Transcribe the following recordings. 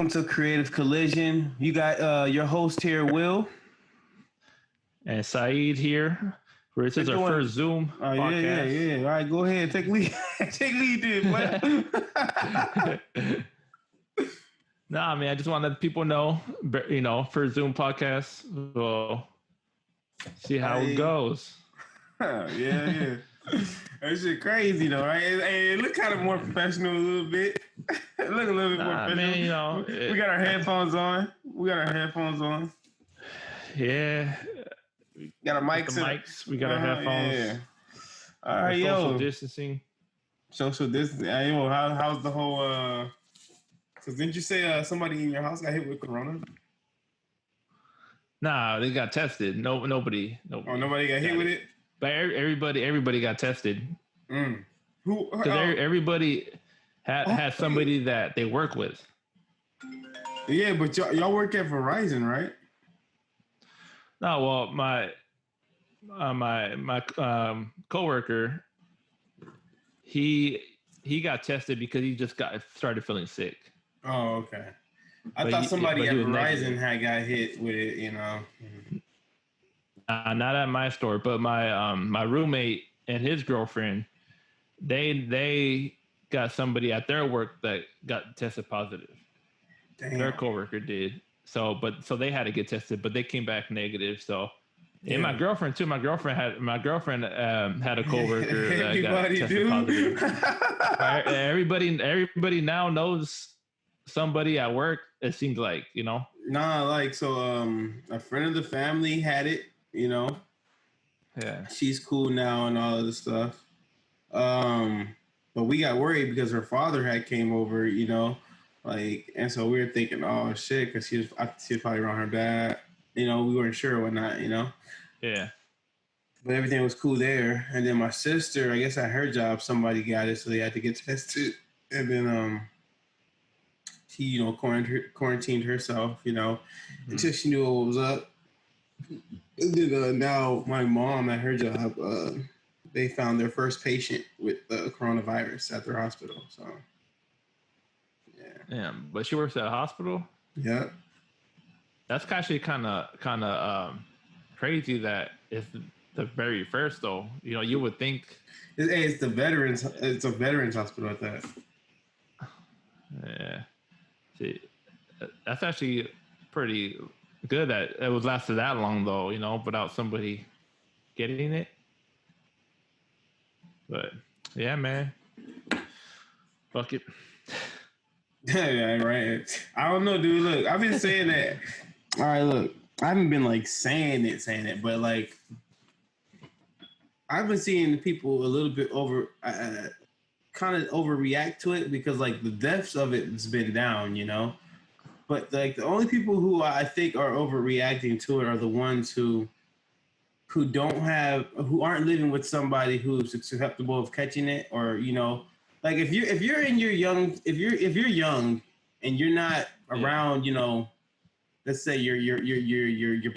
welcome to Creative Collision. You got your host here, Will. And Saeed here. This is our first Zoom podcast. Yeah. All right, go ahead. Take lead. Take lead, dude. Nah, man, I just want to let people know, first Zoom podcast. We'll see how it goes. Yeah. That shit crazy though, right? It look kind of more professional a little bit. It look a little bit more professional. Man, we got our headphones on. Yeah. Got our mics. We got our headphones. Yeah. All right, social distancing. Social distancing. How's the whole? So didn't you say somebody in your house got hit with corona? Nah, they got tested. Nobody. Oh, nobody got hit with it. But everybody got tested. Who? Because everybody had somebody that they work with. Yeah, but y'all work at Verizon, right? No, well, my coworker, he got tested because he just started feeling sick. Oh, okay. I thought somebody at Verizon had got hit with it, you know. Not at my store, but my roommate and his girlfriend, they got somebody at their work that got tested positive. Damn. Their coworker did. So they had to get tested, but they came back negative. So, and my girlfriend too. My girlfriend had a coworker that got tested positive. Everybody now knows somebody at work. It seems like, you know. Nah, like so. A friend of the family had it. You know. Yeah. She's cool now and all of this stuff. But we got worried because her father had came over. You know. Like, and so we were thinking, oh shit, because she was probably around her dad. You know, we weren't sure or whatnot, you know? Yeah. But everything was cool there. And then my sister, I guess at her job, somebody got it, so they had to get tested. And then she, you know, quarantined herself, you know, until she knew what was up. And then now my mom at her job, they found their first patient with coronavirus at their hospital, so... Yeah, but she works at a hospital. Yeah, that's actually kind of crazy that it's the very first though. You know, you would think it's the veterans. It's a veterans hospital at that. Yeah, see, that's actually pretty good that it was lasted that long though. You know, without somebody getting it. But yeah, man, fuck it. Yeah, right. I don't know, dude. Look, I've been saying that. All right, look, I haven't been like saying it, but like I've been seeing people a little bit kind of overreact to it because like the deaths of it has been down, you know. But like the only people who I think are overreacting to it are the ones who aren't living with somebody who's susceptible of catching it, or you know. Like if you're young and you're not around, you know, let's say your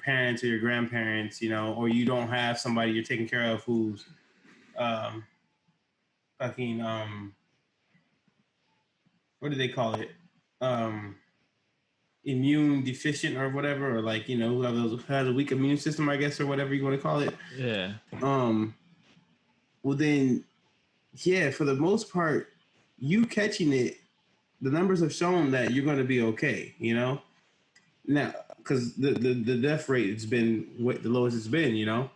parents or your grandparents, you know, or you don't have somebody you're taking care of who's what do they call it? Immune deficient or whatever, or like, you know, who has a weak immune system, I guess, or whatever you want to call it. Yeah. Well then. Yeah, for the most part, you catching it, the numbers have shown that you're going to be okay, you know? Now, because the death rate has been the lowest it's been, you know?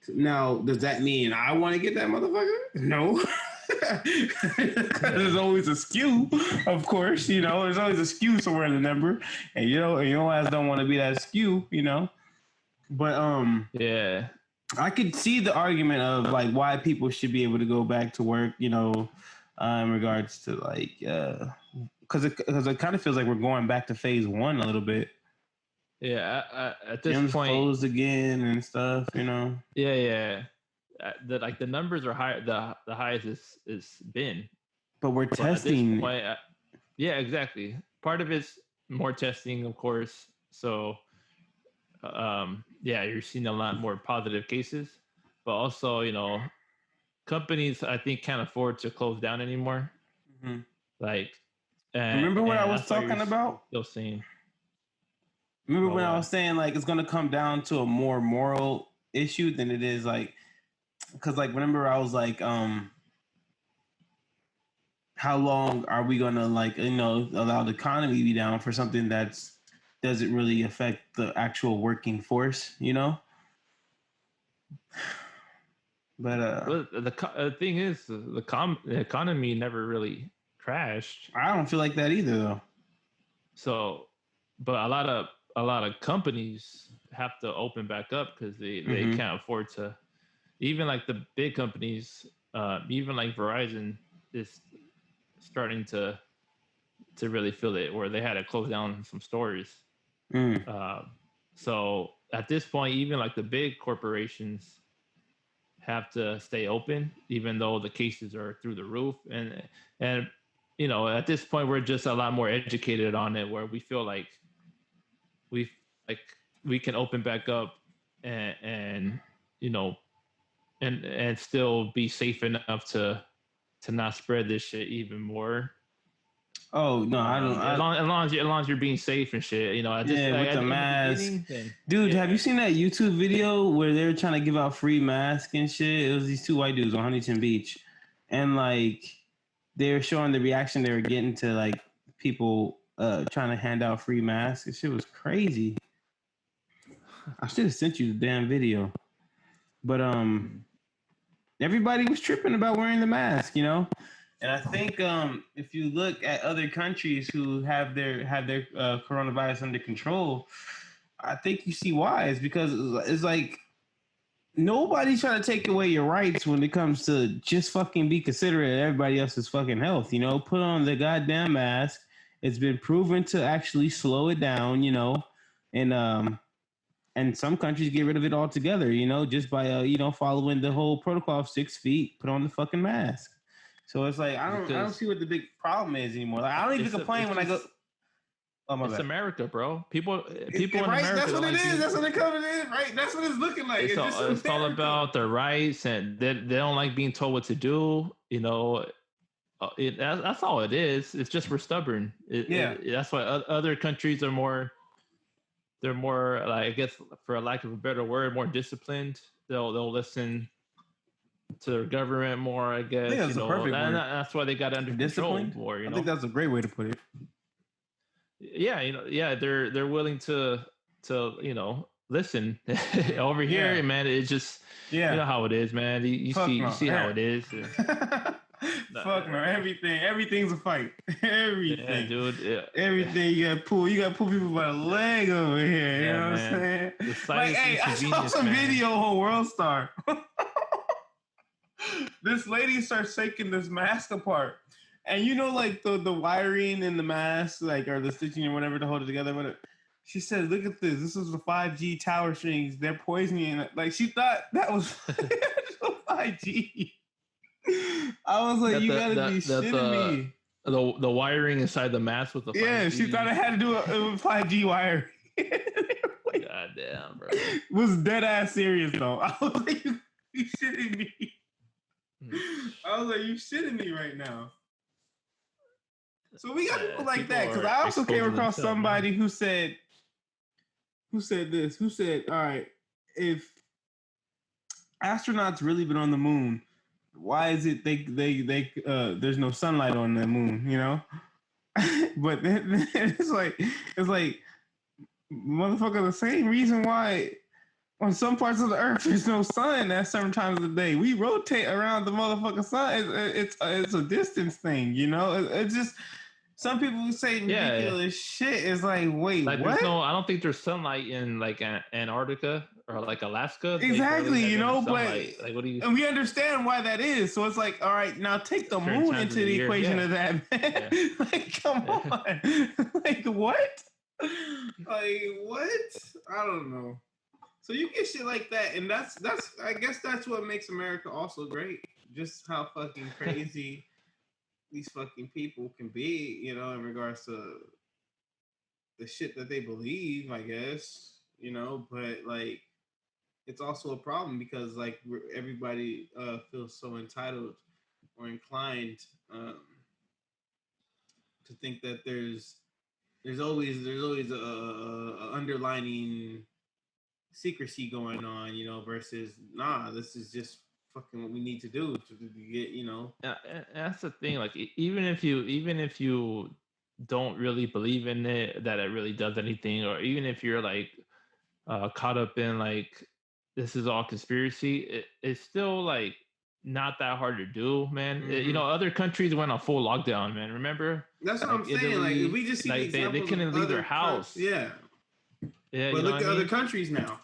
Now, does that mean I want to get that motherfucker? No. There's always a skew, of course, you know? There's always a skew somewhere in the number. And, you know, your ass don't want to be that skew, you know? But, yeah. I could see the argument of like why people should be able to go back to work, you know, in regards to like, because it kind of feels like we're going back to phase one a little bit. Yeah, at this Gyms point, closed again and stuff, you know. Yeah. The numbers are high. The highest is been. But we're testing. At this point, yeah, exactly. Part of it's more testing, of course. So. Yeah, you're seeing a lot more positive cases, but also, you know, companies I think can't afford to close down anymore. Mm-hmm. Like Remember what I was talking about? Still seeing. Remember when I was saying like it's gonna come down to a more moral issue than it is like, because like remember I was like, how long are we gonna like allow the economy to be down for something that's doesn't really affect the actual working force, But the thing is, the economy never really crashed. I don't feel like that either, though. So, but a lot of companies have to open back up because they can't afford to. Even like the big companies, even like Verizon is starting to really feel it, where they had to close down some stores. So at this point, even like the big corporations have to stay open, even though the cases are through the roof. And at this point, we're just a lot more educated on it, where we feel like we can open back up and still be safe enough to not spread this shit even more. Oh no, I don't. As long as you're being safe and shit, with the mask. Dude, have you seen that YouTube video where they were trying to give out free masks and shit? It was these two white dudes on Huntington Beach, and like they were showing the reaction they were getting to like people trying to hand out free masks. This shit was crazy. I should have sent you the damn video, but everybody was tripping about wearing the mask, And I think if you look at other countries who have their coronavirus under control, I think you see why. It's because it's like nobody's trying to take away your rights when it comes to just fucking be considerate of everybody else's fucking health. Put on the goddamn mask. It's been proven to actually slow it down. And some countries get rid of it altogether. Just by following the whole protocol of 6 feet. Put on the fucking mask. So it's like I don't see what the big problem is anymore. Like, I don't even complain when I go. Oh my bad. It's America, bro. People in right? America. That's what it is. That's what it coming in, right? That's what it's looking like. It's all about their rights, and they don't like being told what to do. That's all it is. It's just we're stubborn. That's why other countries are more. They're more, like, I guess, for a lack of a better word, more disciplined. They'll listen to their government more, I guess. I think that's a perfect word. That's why they got under control more. I think that's a great way to put it. Yeah, they're willing to listen. Over here, man. It's just you know how it is, man. You see how it is. Fuck no, everything's a fight. Everything, dude. Yeah. Everything you gotta pull people by the leg over here. You know what I'm saying? Like, hey, I saw some video on World Star. This lady starts shaking this mask apart, and like the wiring in the mask, like, or the stitching or whatever to hold it together. Whatever. She said, "Look at this. This is the 5G tower strings. They're poisoning it." Like, she thought that was 5G. I was like, you gotta be shitting me. The wiring inside the mask with the 5G. Yeah, she thought it had to do with 5G wiring. God damn, bro. It was dead ass serious though. I was like, you shitting me. I was like, you shitting me right now. So we got people like that, because I also came across somebody who said this. Who said, all right, if astronauts really been on the moon, why is it they there's no sunlight on the moon, But then it's like motherfucker, the same reason why on some parts of the earth there's no sun at certain times of the day. We rotate around the motherfucking sun. It's a distance thing, It's just some people say ridiculous shit. It's like, wait, like, what? I don't think there's sunlight in like Antarctica or like Alaska. Exactly, but like, what do you? And we understand why that is. So it's like, all right, now take the moon into the equation of that, man. Yeah. Like, come on, like what? Like what? I don't know. So you get shit like that, and that's I guess that's what makes America also great. Just how fucking crazy these fucking people can be, in regards to the shit that they believe, I guess, but like it's also a problem because like everybody feels so entitled or inclined to think that there's always a underlining secrecy going on, versus nah, this is just fucking what we need to do to get, And that's the thing. Like, even if you don't really believe in it, that it really does anything, or even if you're like caught up in like this is all conspiracy, it's still like not that hard to do, man. Other countries went on full lockdown, man. Remember? That's what I'm saying. Like, if we just see the examples they couldn't leave their house. Yeah. Yeah. But look at other countries now.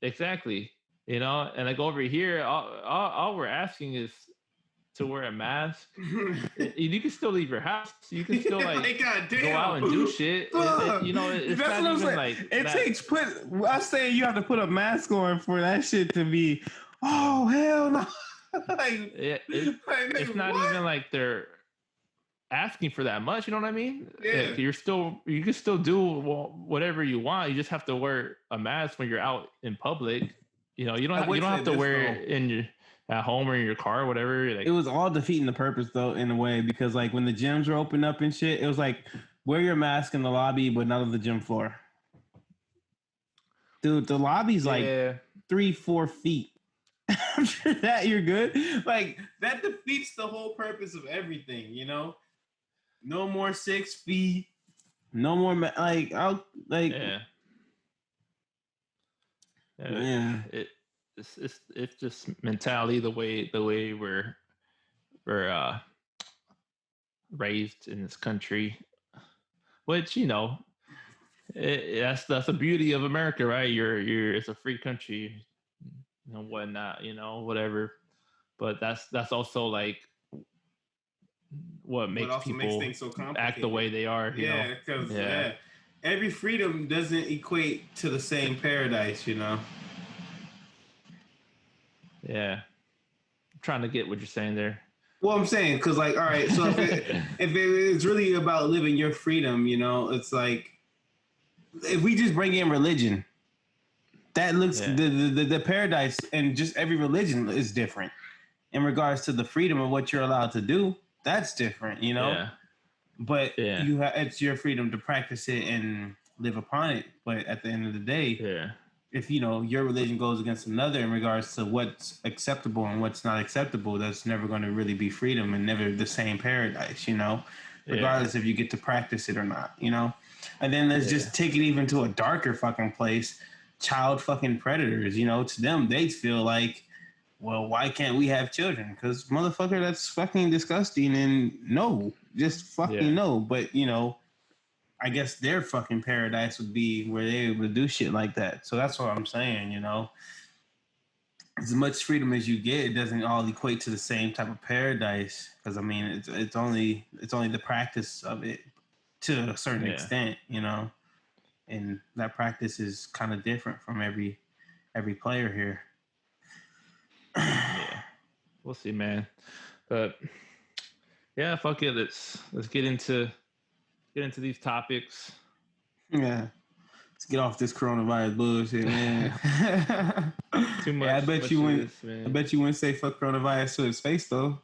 Exactly. And like over here, all we're asking is to wear a mask. You can still leave your house. You can still like go out and do shit. It's That's what I'm saying. Like it takes I say you have to put a mask on for that shit to be. Oh hell no! It's not even like they're asking for that much. You know what I mean? Yeah. You can still do whatever you want. You just have to wear a mask when you're out in public. You don't have to wear it at home or in your car or whatever. Like, it was all defeating the purpose though, in a way, because like when the gyms were open up and shit, it was like wear your mask in the lobby, but not on the gym floor. Dude, the lobby's like 3-4 feet. After that, you're good. Like that defeats the whole purpose of everything. No more 6 feet. No more It's just mentality, the way we're raised in this country, which that's the beauty of America, right? It's a free country, whatnot, whatever. But that's also like what makes people things so act the way they are. Because every freedom doesn't equate to the same paradise. Yeah, I'm trying to get what you're saying there. Well, I'm saying, because like, all right, so if it's really about living your freedom, it's like, if we just bring in religion, that looks the paradise, and just every religion is different in regards to the freedom of what you're allowed to do. That's different, But it's your freedom to practice it and live upon it. But at the end of the day, if your religion goes against another in regards to what's acceptable and what's not acceptable, that's never going to really be freedom and never the same paradise, regardless if you get to practice it or not, And then let's just take it even to a darker fucking place. Child fucking predators, to them, they feel like, well, why can't we have children? Because motherfucker, that's fucking disgusting. And no, just fucking no. But, I guess their fucking paradise would be where they're able to do shit like that. So that's what I'm saying, As much freedom as you get, it doesn't all equate to the same type of paradise. Because, I mean, it's only the practice of it to a certain extent, And that practice is kind of different from every player here. We'll see, man. But fuck it. Let's get into these topics. Yeah, let's get off this coronavirus bullshit, man. Too much. I bet you wouldn't say fuck coronavirus to his face though.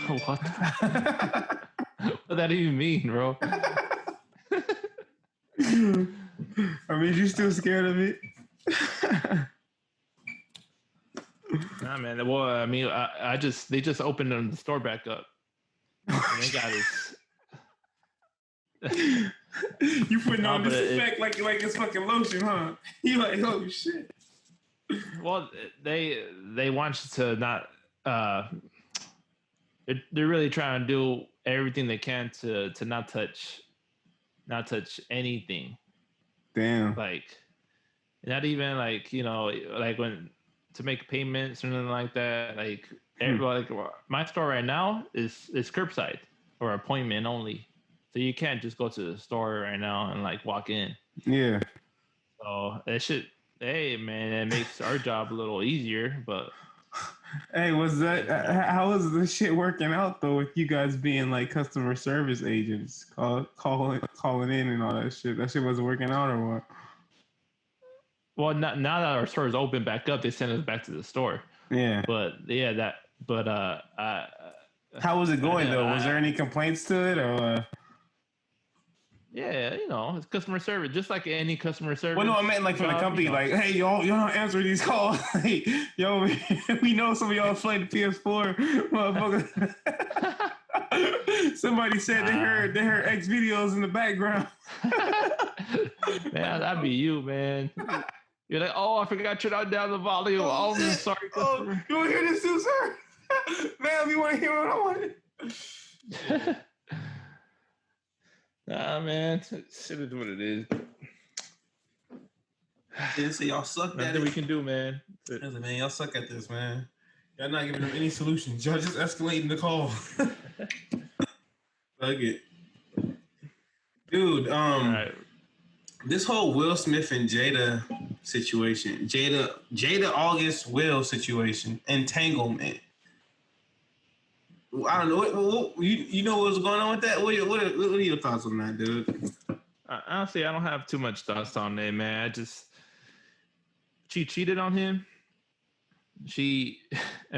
What? What does that even mean, bro? I mean, you still scared of it? Nah, man. Well, I mean, they just opened the store back up. And they got this. You putting on this effect like it's fucking lotion, huh? You like, oh shit. Well, they want you to not. They're really trying to do everything they can to not touch anything. Damn. Like, not even like like when to make payments or anything like that. Like, like my store right now is curbside or appointment only. So you can't just go to the store right now and like walk in. Yeah. So it should. Hey man, it makes our job a little easier. But hey, how was the shit working out though with you guys being like customer service agents, calling in and all that shit? That shit wasn't working out or what? Well, now that our store is open back up, they send us back to the store. Yeah. But How was it going though? Was there any complaints to it or? Yeah, it's customer service, just like any customer service. Well, no, I meant like from the company, like, hey, y'all don't answer these calls. Like, yo, we know some of y'all played the PS4, motherfucker. Somebody said they heard X videos in the background. Man, that'd be you, man. You're like, oh, I forgot to turn down the volume. Oh, I'm sorry, customer. You want to hear this too, sir? Ma'am, you want to hear what I wanted? Nah, man. Shit is what it is. Yeah, so y'all suck at it. Nothing we can do, man. Listen, man, y'all suck at this, man. Y'all not giving them any solutions. Y'all just escalating the call. Fuck it. Dude, right. This whole Will Smith and Jada situation, Jada August Will situation, entanglement. I don't know. What you know what's going on with that? What are your thoughts on that, dude? Honestly, I don't have too much thoughts on it, man. She cheated on him. It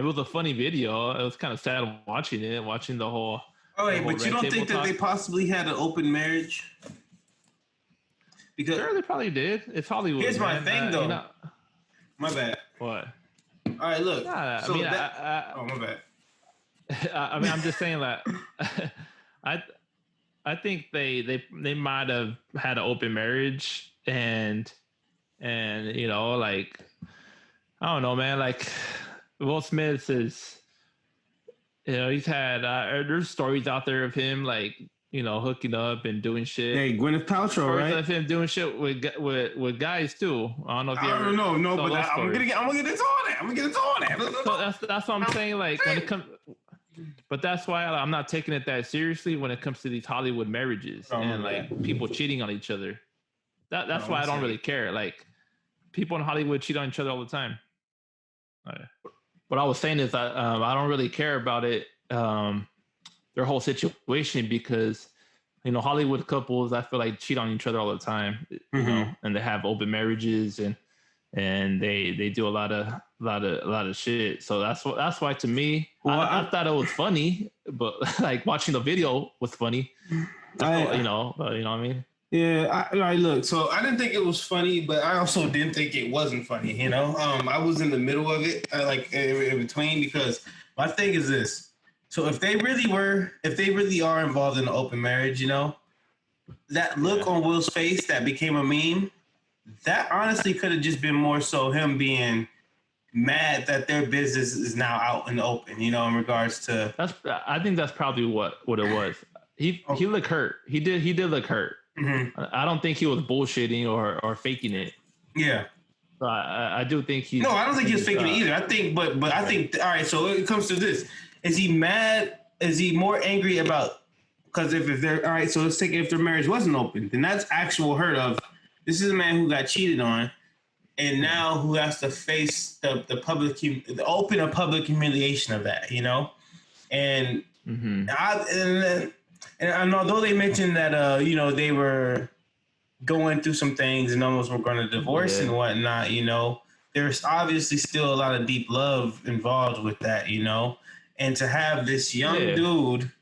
was a funny video. It was kind of sad watching the whole. Oh, wait, but you don't think that they possibly had an open marriage? Because sure, they probably did. It's Hollywood. Here's my thing, though. My bad. What? All right, look. Nah, so my bad. I mean, I'm just saying that. I think they might have had an open marriage and like I don't know, man. Like Will Smith is, he's had there's stories out there of him like hooking up and doing shit. Hey, Gwyneth Paltrow, right? Of him doing shit with guys too. I don't know if you ever. No, but I'm gonna get into all that. I'm gonna get into all that. So that's what I'm saying. Like when it comes. But that's why I'm not taking it that seriously when it comes to these Hollywood marriages and like people cheating on each other. That's why I don't really care. Like people in Hollywood cheat on each other all the time. What I was saying is I don't really care about it, their whole situation, because Hollywood couples I feel like cheat on each other all the time, and they have open marriages and they do a lot of shit. So that's why to me, I thought it was funny, but like watching the video was funny. You know what I mean? Yeah, I look. So I didn't think it was funny, but I also didn't think it wasn't funny. I was in the middle of it, like in between, because my thing is this. So if they really are involved in an open marriage, that look on Will's face that became a meme, that honestly could have just been more so him being mad that their business is now out in the open, in regards to. I think that's probably what it was. He looked hurt. He did look hurt. Mm-hmm. I don't think he was bullshitting or faking it. Yeah. So I do think he. No, I don't think he was faking it either. I think, but I think, all right. So it comes to this: is he mad? Is he more angry about? Because if they're all right, so let's take it if their marriage wasn't open, then that's actual hurt of. This is a man who got cheated on, and now who has to face the public humiliation of that, and mm-hmm. And although they mentioned that they were going through some things and almost were going to divorce and whatnot, there's obviously still a lot of deep love involved with that, and to have this young dude.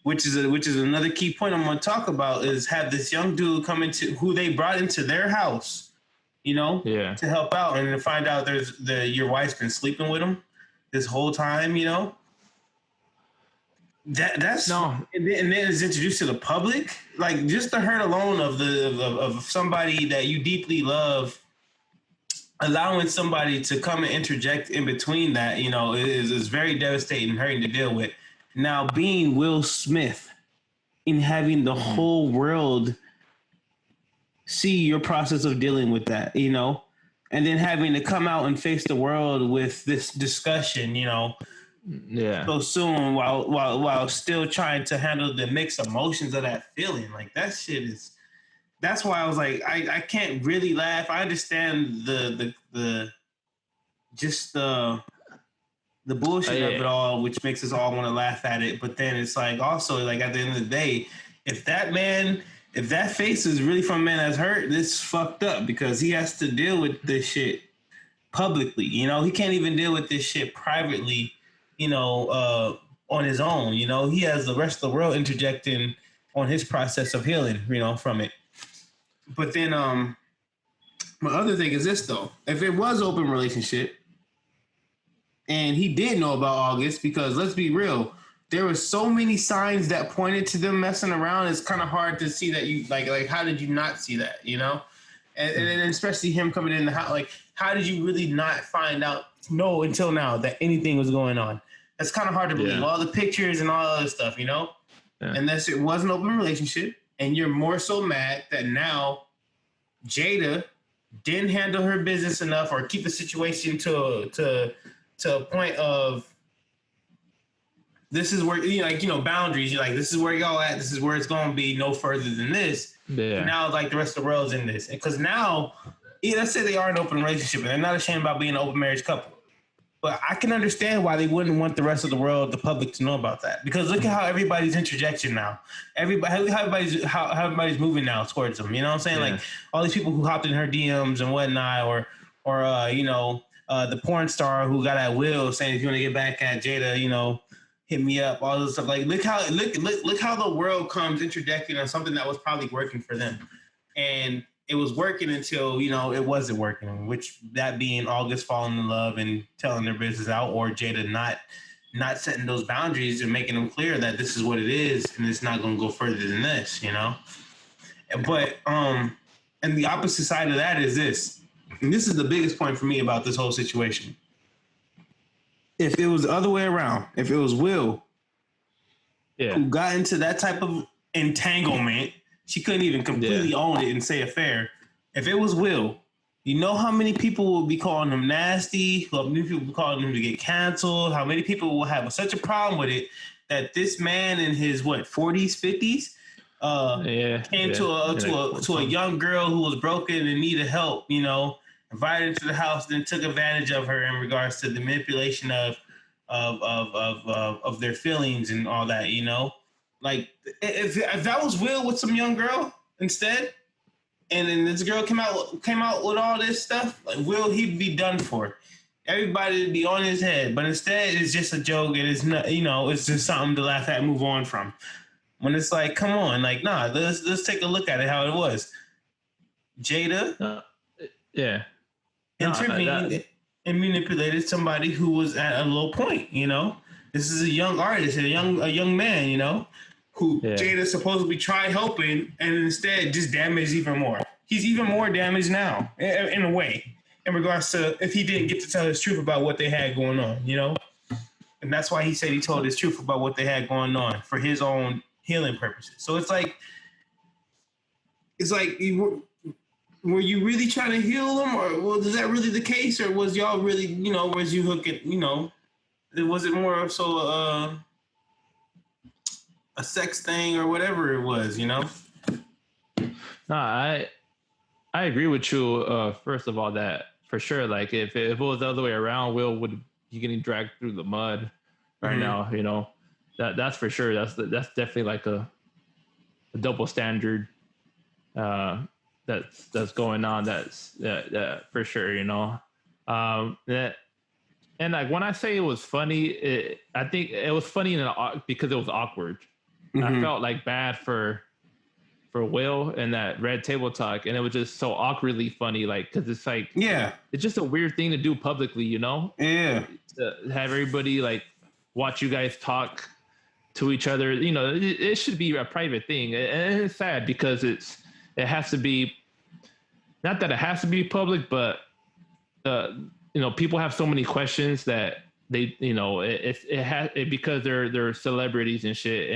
Which is another key point I'm going to talk about, is have this young dude come into who they brought into their house, to help out, and to find out your wife's been sleeping with him this whole time, That's no, and then it's introduced to the public, like just the hurt alone of somebody that you deeply love, allowing somebody to come and interject in between that, is very devastating and hurting to deal with. Now, being Will Smith and having the whole world see your process of dealing with that, and then having to come out and face the world with this discussion, so soon while still trying to handle the mixed emotions of that feeling. Like that shit is. That's why I was like, I can't really laugh. I understand the bullshit of it all, which makes us all want to laugh at it. But then it's like also like at the end of the day, if that face is really from a man that's hurt, this is fucked up, because he has to deal with this shit publicly. He can't even deal with this shit privately, on his own. You know, he has the rest of the world interjecting on his process of healing, you know, from it. But then my other thing is this though. If it was open relationship and he did know about August, because let's be real, there were so many signs that pointed to them messing around. It's kind of hard to see that you like how did you not see that, you know? And especially him coming in the house, like how did you really not find out, know until now that anything was going on? That's kind of hard to believe. All the pictures and all other stuff, you know? Yeah. Unless it was an open relationship and you're more so mad that now Jada didn't handle her business enough or keep the situation to a point of this is where, you know, like, you know, boundaries. You're like, this is where y'all at. This is where it's going to be, no further than this. Yeah. And now, like, the rest of the world's in this. Because now, let's say they are in an open relationship and they're not ashamed about being an open marriage couple. But I can understand why they wouldn't want the rest of the world, the public, to know about that. Because look at how everybody's interjection now. How everybody's moving now towards them. You know what I'm saying? Yeah. Like, all these people who hopped in her DMs and whatnot, or you know, the porn star who got at Will saying, if you want to get back at Jada, you know, hit me up, all this stuff. Like, look how the world comes interjecting on something that was probably working for them. And it was working until, you know, it wasn't working, which that being August falling in love and telling their business out, or Jada not setting those boundaries and making them clear that this is what it is and it's not going to go further than this, you know? But, and the opposite side of that is this, and this is the biggest point for me about this whole situation. If it was the other way around, if it was Will who got into that type of entanglement, she couldn't even completely own it and say affair. If it was Will, you know how many people will be calling him nasty, how many people will be calling him to get canceled, how many people will have such a problem with it that this man in his 40s, 50s came to a young girl who was broken and needed help, you know, invited her to the house, then took advantage of her in regards to the manipulation of their feelings and all that, you know? Like, if that was Will with some young girl instead, and then this girl came out with all this stuff, like, Will, he'd be done for. Everybody would be on his head. But instead, it's just a joke, and it's not, you know, it's just something to laugh at and move on from. When it's like, come on, like, nah, let's take a look at it how it was. Jada, intervened and manipulated somebody who was at a low point. You know, this is a young artist, a young man, you know, who Jada supposedly tried helping, and instead just damaged even more. He's even more damaged now, in a way, in regards to if he didn't get to tell his truth about what they had going on, you know? And that's why he said he told his truth about what they had going on for his own healing purposes. So it's like, were you really trying to heal them, or was that really the case, or was y'all really, you know, was you hooking, you know, was it more so a sex thing or whatever it was, you know? No, I agree with you. First of all, that for sure, like if it was the other way around, Will would be getting dragged through the mud right now, you know, that's for sure. That's definitely like a double standard that's going on. That's for sure, you know. And like when I say it was funny, I think it was funny because it was awkward. I felt like bad for Will and that Red Table Talk, and it was just so awkwardly funny, like, because it's like, it's just a weird thing to do publicly, you know? Yeah. To have everybody like watch you guys talk to each other, you know, it should be a private thing, and it's sad because it has to be, not that it has to be public, but you know, people have so many questions that they, you know, because they're celebrities and shit,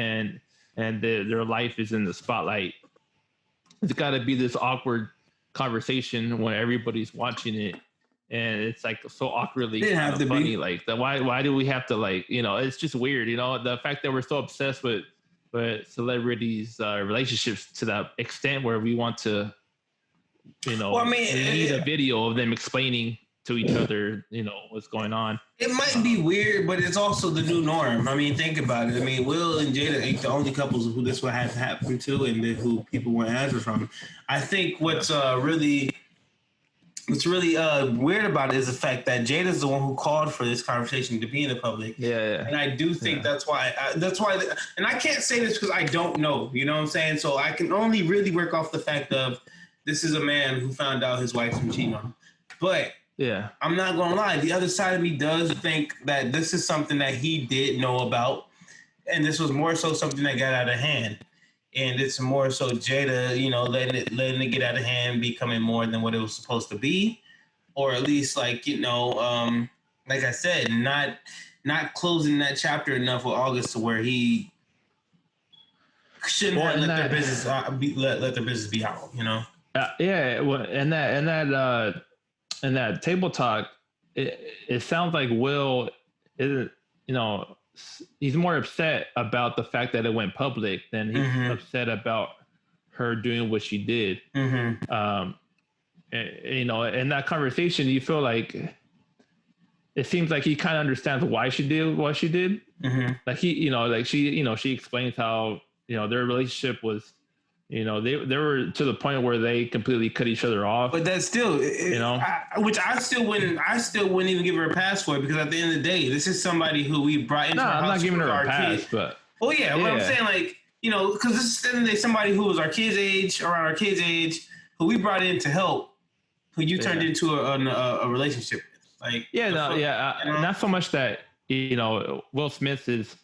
and their life is in the spotlight. It's got to be this awkward conversation when everybody's watching it, and it's like so awkwardly kind of funny. Like, why do we have to, like, you know? It's just weird, you know. The fact that we're so obsessed with celebrities' relationships to that extent where we want to, you know, we need a video of them explaining to each other, you know, what's going on. It might be weird, but it's also the new norm. I mean, think about it. I mean, Will and Jada ain't the only couples who this would have happened to, and who people want answers from. I think what's really what's really weird about it is the fact that Jada's the one who called for this conversation to be in the public. Yeah. And I do think that's why, and I can't say this because I don't know, you know what I'm saying? So I can only really work off the fact of this is a man who found out his wife's from cheating on him. But yeah, I'm not going to lie. The other side of me does think that this is something that he did know about. And this was more so something that got out of hand. And it's more so Jada, you know, letting it get out of hand, becoming more than what it was supposed to be, or at least like, you know, like I said, not closing that chapter enough with August to where he shouldn't have let their business let their business be out, you know. Yeah, well, and that table talk, it sounds like Will is, you know, he's more upset about the fact that it went public than he's upset about her doing what she did. And, you know, in that conversation, you feel like it seems like he kind of understands why she did what she did. Like he, you know, like she, you know, she explains how, you know, their relationship was, you know, they were to the point where they completely cut each other off. But that's still, you know, which I still wouldn't even give her a pass for, because at the end of the day, this is somebody who we brought into our house. I'm not giving her a pass, kids. But well, yeah, what I'm saying, like, you know, because this is at the end of the day somebody who was our kids' age, around our kids' age, who we brought in to help, who you turned into a relationship with, like, not so much that, you know, Will Smith is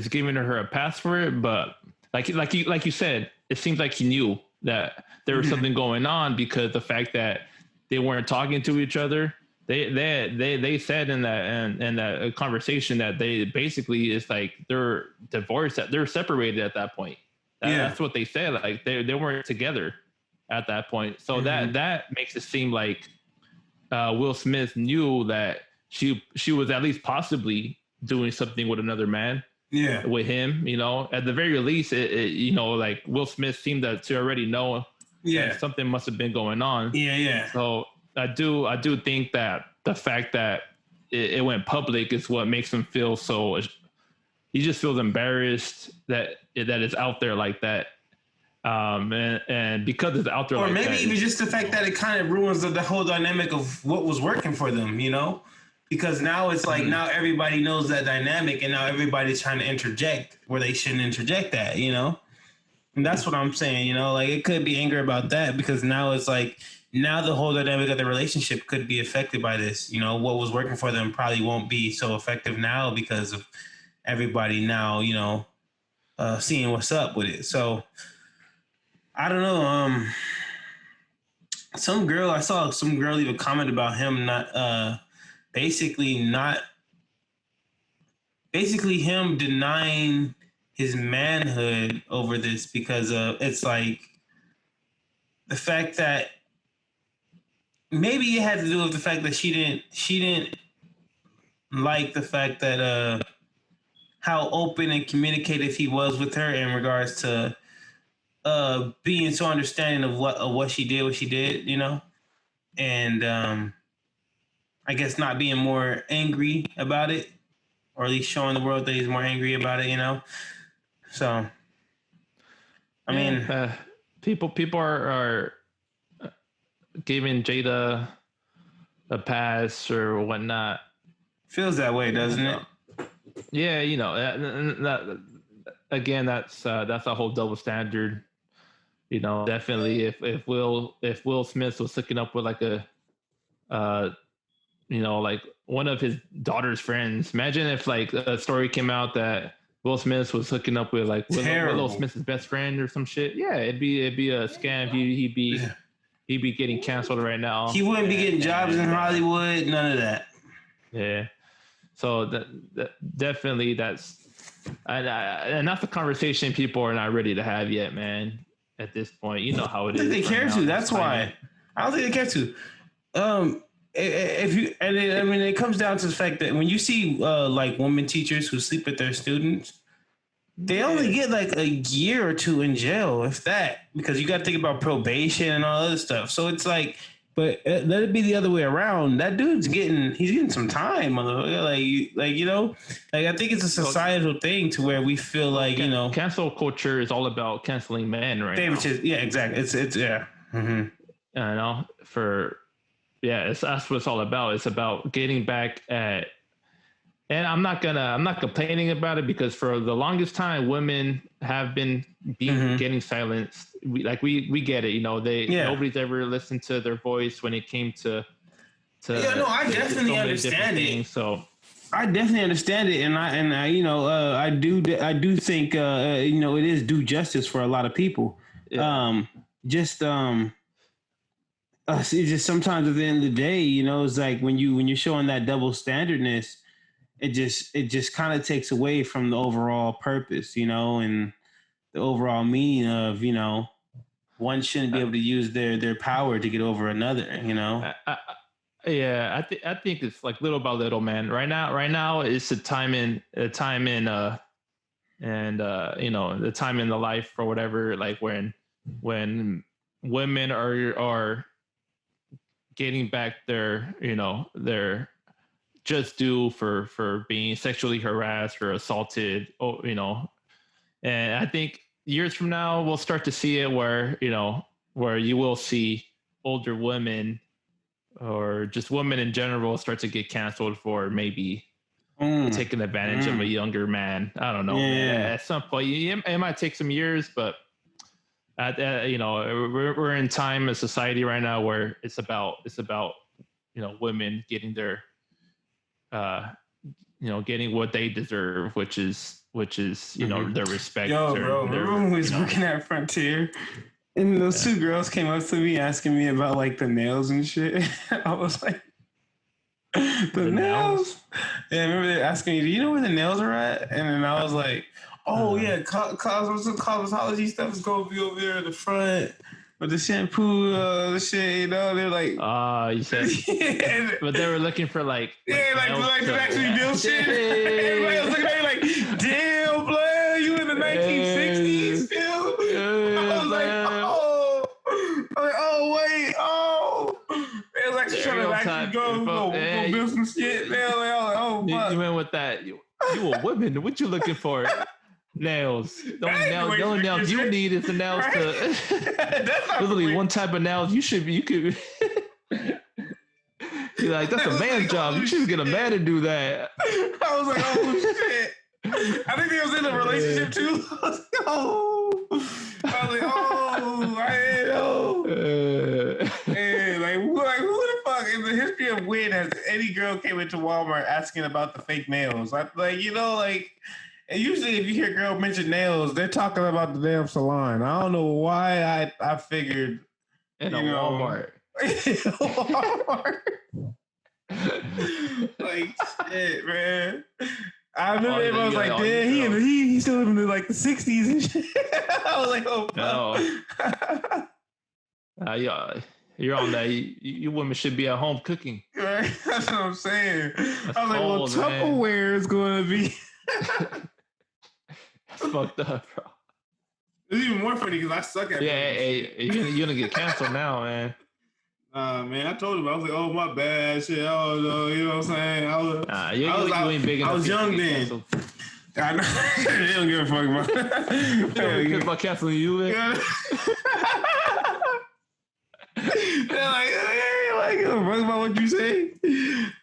giving her a pass for it, but like you said, it seems like he knew that there was something going on, because the fact that they weren't talking to each other, they said in that conversation that they basically, it's like they're divorced, that they're separated at that point. That's what they said. Like they weren't together at that point. So that makes it seem like Will Smith knew that she was at least possibly doing something with another man. With him, you know, at the very least, it you know, like Will Smith seemed to already know that something must have been going on. So I do think that the fact that it went public is what makes him feel so. He just feels embarrassed that it's out there like that, and because it's out there, or like maybe that, even just the fact that it kind of ruins the whole dynamic of what was working for them, you know. Because now it's like now everybody knows that dynamic, and now everybody's trying to interject where they shouldn't interject that, you know? And that's what I'm saying, you know? Like, it could be anger about that, because now it's like, now the whole dynamic of the relationship could be affected by this. You know, what was working for them probably won't be so effective now because of everybody now, you know, seeing what's up with it. So, I don't know. I saw some girl leave a comment about him not... Basically him denying his manhood over this, because it's like the fact that maybe it had to do with the fact that she didn't like the fact that how open and communicative he was with her in regards to being so understanding of what she did, you know, and I guess not being more angry about it, or at least showing the world that he's more angry about it, you know? So, I mean... people are giving Jada a pass or whatnot. Feels that way, doesn't it? Yeah, you know, that again, that's a whole double standard. You know, definitely if Will Smith was hooking up with like you know, like one of his daughter's friends. Imagine if like a story came out that Will Smith was hooking up with like Will Smith's best friend or some shit. Yeah, it'd be a scam. He'd be getting canceled right now. He wouldn't be getting jobs in Hollywood. None of that. Yeah. So that definitely that's the conversation people are not ready to have yet, man. At this point, you know how it is. I don't think they care to. That's why. I don't think they care to. It comes down to the fact that when you see like women teachers who sleep with their students, they only get like a year or two in jail, if that, because you got to think about probation and all other stuff. So it's like, but let it be the other way around. That dude's getting some time, motherfucker. Like you know, like I think it's a societal thing to where we feel like, you know, cancel culture is all about canceling men, right? Yeah, exactly. It's yeah. I know yeah, that's what it's all about. It's about getting back at, and I'm not complaining about it, because for the longest time, women have been getting silenced. We get it. Nobody's ever listened to their voice when it came to I definitely understand it. So I definitely understand it, and I do think it is due justice for a lot of people. Yeah. It's just sometimes at the end of the day, it's like when you're showing that double standardness, it just kind of takes away from the overall purpose, and the overall meaning of, one shouldn't be able to use their power to get over another, I think it's like little by little, man. Right now it's the time in the time in the life or whatever, like when women are getting back their just due for being sexually harassed or assaulted, and I think years from now we'll start to see it where you will see older women or just women in general start to get canceled for maybe taking advantage of a younger man. I don't know, man. At some point, it might take some years, but we're in time, a society right now where it's about women getting their getting what they deserve, which is their respect. Yo, bro, remember when we was working at Frontier? And those two girls came up to me asking me about like the nails and shit. I was like, the nails? Yeah, I remember they asking me, do you know where the nails are at? And then I was like, oh yeah, cosmetology stuff is going to be over there in the front. But the shampoo, the shit, they're like, you said, but they were looking for like to actually build shit. Everybody was looking at me like, damn, blood, you in the 1960s still? I was like, wait, they was actually trying to actually go build some shit. They were like, fuck. You went with that. You a woman? What you looking for? Nails. The only nails you need is the nails to. There's only one type of nails you could. You're like, that's a man's job. You should get a man to do that. I was like, oh shit. I think they was in a relationship too. I was like, Hey, like who the fuck in the history of Win has any girl came into Walmart asking about the fake nails? And usually if you hear a girl mention nails, they're talking about the damn salon. I don't know why I figured in a Walmart. Walmart. Like shit, man. I remember everyone was like, damn, he still living in like the 60s and shit. I was like, oh no. You're on that. You women should be at home cooking. Right? That's what I'm saying. I was like, Tupperware is going to be. That's fucked up, bro. It's even more funny because I suck at you're gonna get canceled now, man. Man, I told him, I was like, oh, my bad, shit. Oh, no, you know what I'm saying? You ain't big enough. I was young then. I know. They don't give a fuck about They don't care about canceling you, man. They're like, hey, give a fuck about what you say.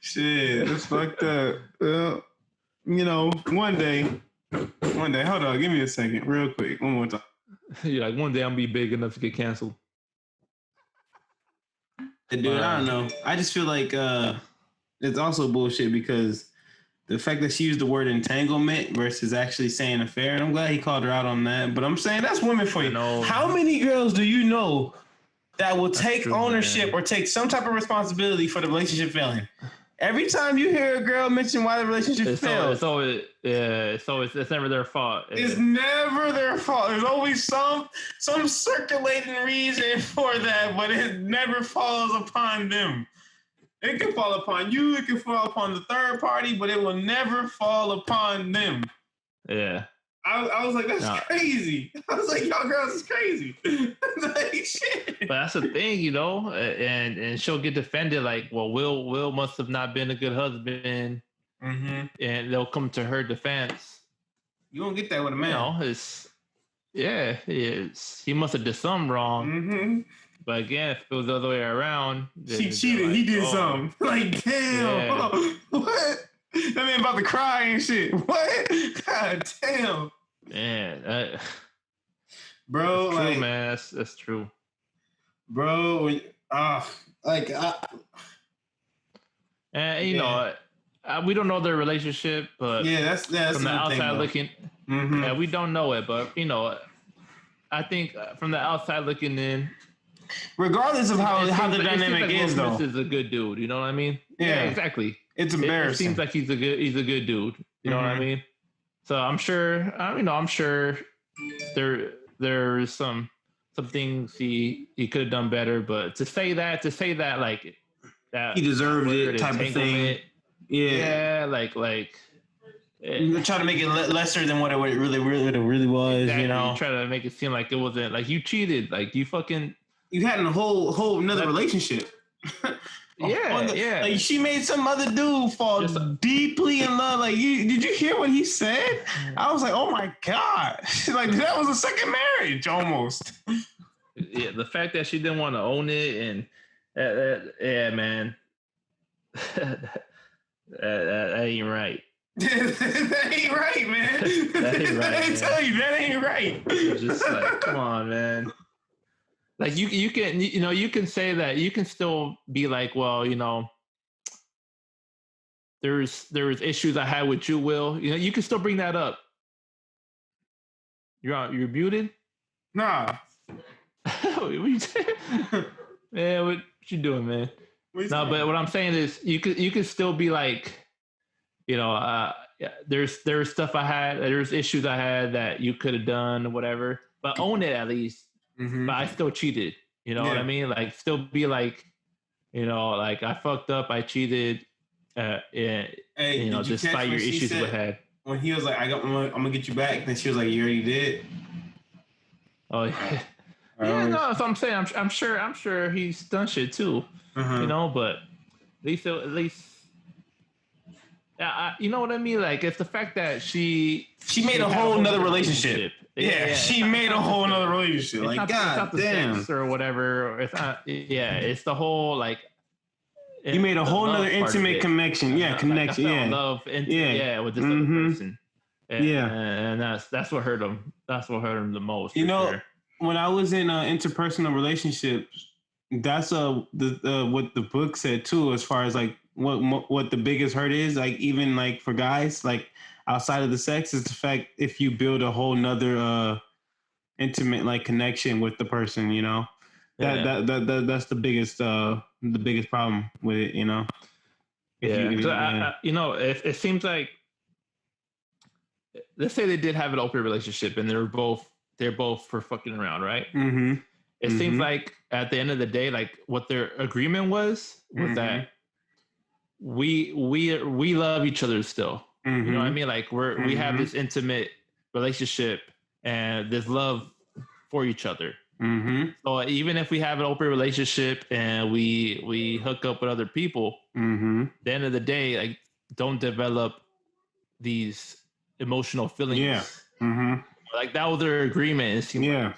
Shit, it's fucked up. One day, hold on, give me a second, real quick, one more time. You're like, one day I'm be big enough to get canceled. Dude, I don't know. I just feel like it's also bullshit because the fact that she used the word entanglement versus actually saying affair, and I'm glad he called her out on that, but I'm saying that's women for you. How many girls do you know that will take ownership or take some type of responsibility for the relationship failing? Every time you hear a girl mention why the relationship failed, it's never their fault. It's never their fault. There's always some circulating reason for that, but it never falls upon them. It can fall upon you, it can fall upon the third party, but it will never fall upon them. Yeah. I was like, that's crazy. I was like, y'all girls is crazy. Like, shit. But that's the thing, and she'll get defended like, well, Will must have not been a good husband. Mm-hmm. And they'll come to her defense. You don't get that with a man. He must have did something wrong. Mm-hmm. But again, if it was the other way around, she cheated. Like, he did something. Like, damn, what? That man about to cry and shit. What? God damn. Man, bro, that's like, true, man. That's true, bro. And you know, we don't know their relationship, but that's from the outside looking, mm-hmm. we don't know it. But you know, I think from the outside looking in, regardless of how the dynamic is, though, is a good dude. You know what I mean? Yeah, exactly. It's embarrassing. It seems like he's a good dude. You know what I mean? So I'm sure. I'm sure there's some things he could have done better. But to say that like that he deserved it type of thing. Yeah, like try to make it lesser than what it really was. Exactly. You know, try to make it seem like it wasn't like you cheated, like you had a whole another relationship. Yeah. Like she made some other dude fall deeply in love. Like did you hear what he said? I was like, oh my god, like that was a second marriage almost. Yeah, the fact that she didn't want to own it and yeah, man, that ain't right. That ain't right, man. That ain't right. I tell you, that ain't right. It's just like, come on, man. Like you can say that, you can still be like, well, you know, there was issues I had with you, Will. You know, you can still bring that up. You're muted? Nah. What you saying? Man, what you doing, man? No, but what I'm saying is you could still be like, you know, there's stuff I had, there's issues I had that you could have done or whatever, but own it at least. Mm-hmm. But I still cheated. You know what I mean? Like, still be like, you know, like I fucked up, I cheated. Hey, you know, despite your issues we had. When he was like, I'm gonna get you back, then she was like, you already did. Oh yeah. Yeah, no, that's what I'm saying. I'm sure he's done shit too. You know, but at least. Yeah, you know what I mean? Like, it's the fact that she made a whole nother relationship. Yeah, she made a whole nother relationship. Like, God damn. It's not the sex or whatever. It's not. Yeah, it's the whole like. You made a whole nother intimate connection. Yeah, connection. Like, love. With this other person. And that's what hurt him. That's what hurt him the most. You know, when I was in interpersonal relationships, that's what the book said too, as far as like what the biggest hurt is, like even like for guys, like outside of the sex, is the fact if you build a whole nother intimate like connection with the person, you know, that's the biggest problem with it, you know. You know, it seems like, let's say they did have an open relationship and they're both for fucking around, right? Mm-hmm. It seems like at the end of the day, like what their agreement was that we love each other still. You know what I mean? Like we have this intimate relationship and this love for each other. So even if we have an open relationship and we hook up with other people, at the end of the day, like, don't develop these emotional feelings. Like, that was their agreement. It seemed like,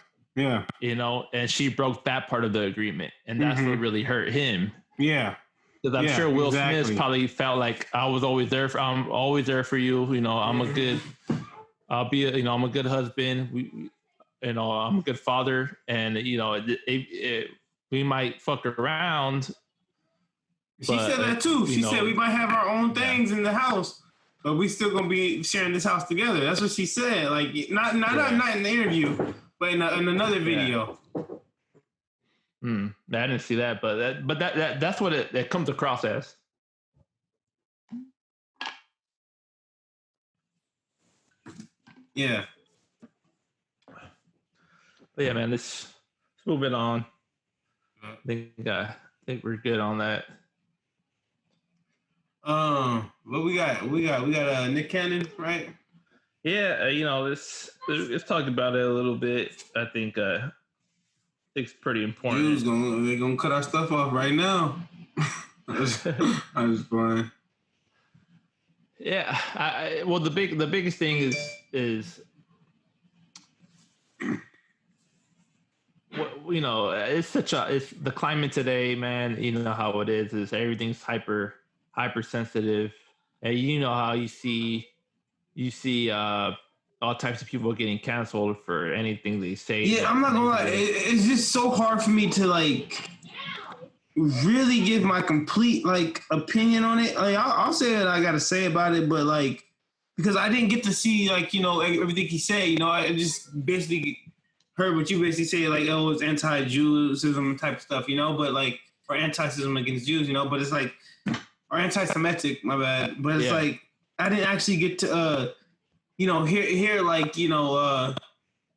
you know, and she broke that part of the agreement, and that's what really hurt him. Yeah. Because I'm sure Will Smith probably felt like I'm always there for you. You know, I'm a good husband. You know, I'm a good father, and you know, we might fuck around. She said that too. She said we might have our own things in the house, but we still gonna be sharing this house together. That's what she said. Like, not in the interview, but in another video. I didn't see that, but that's what it comes across as. Yeah. But yeah, man, let's move it on. I think we're good on that. What we got Nick Cannon, right? Yeah, you know, let's talk about it a little bit. I think it's pretty important. They're gonna cut our stuff off right now. I was playing. Yeah, well, the biggest thing is you know, it's the climate today, man. You know how it is everything's hypersensitive, and you know how you see all types of people getting canceled for anything they say. Yeah, I'm not gonna lie, it's just so hard for me to like really give my complete like opinion on it. Like I'll say what I gotta say about it, but like because I didn't get to see like, you know, everything he said, you know, I just basically heard what you basically say, like, oh, it's anti-Jewism type of stuff, you know, but like, or anti-Semitism against Jews, you know, but it's like, or anti-Semitic, my bad, but it's like, I didn't actually get to, you know, hear like, you know,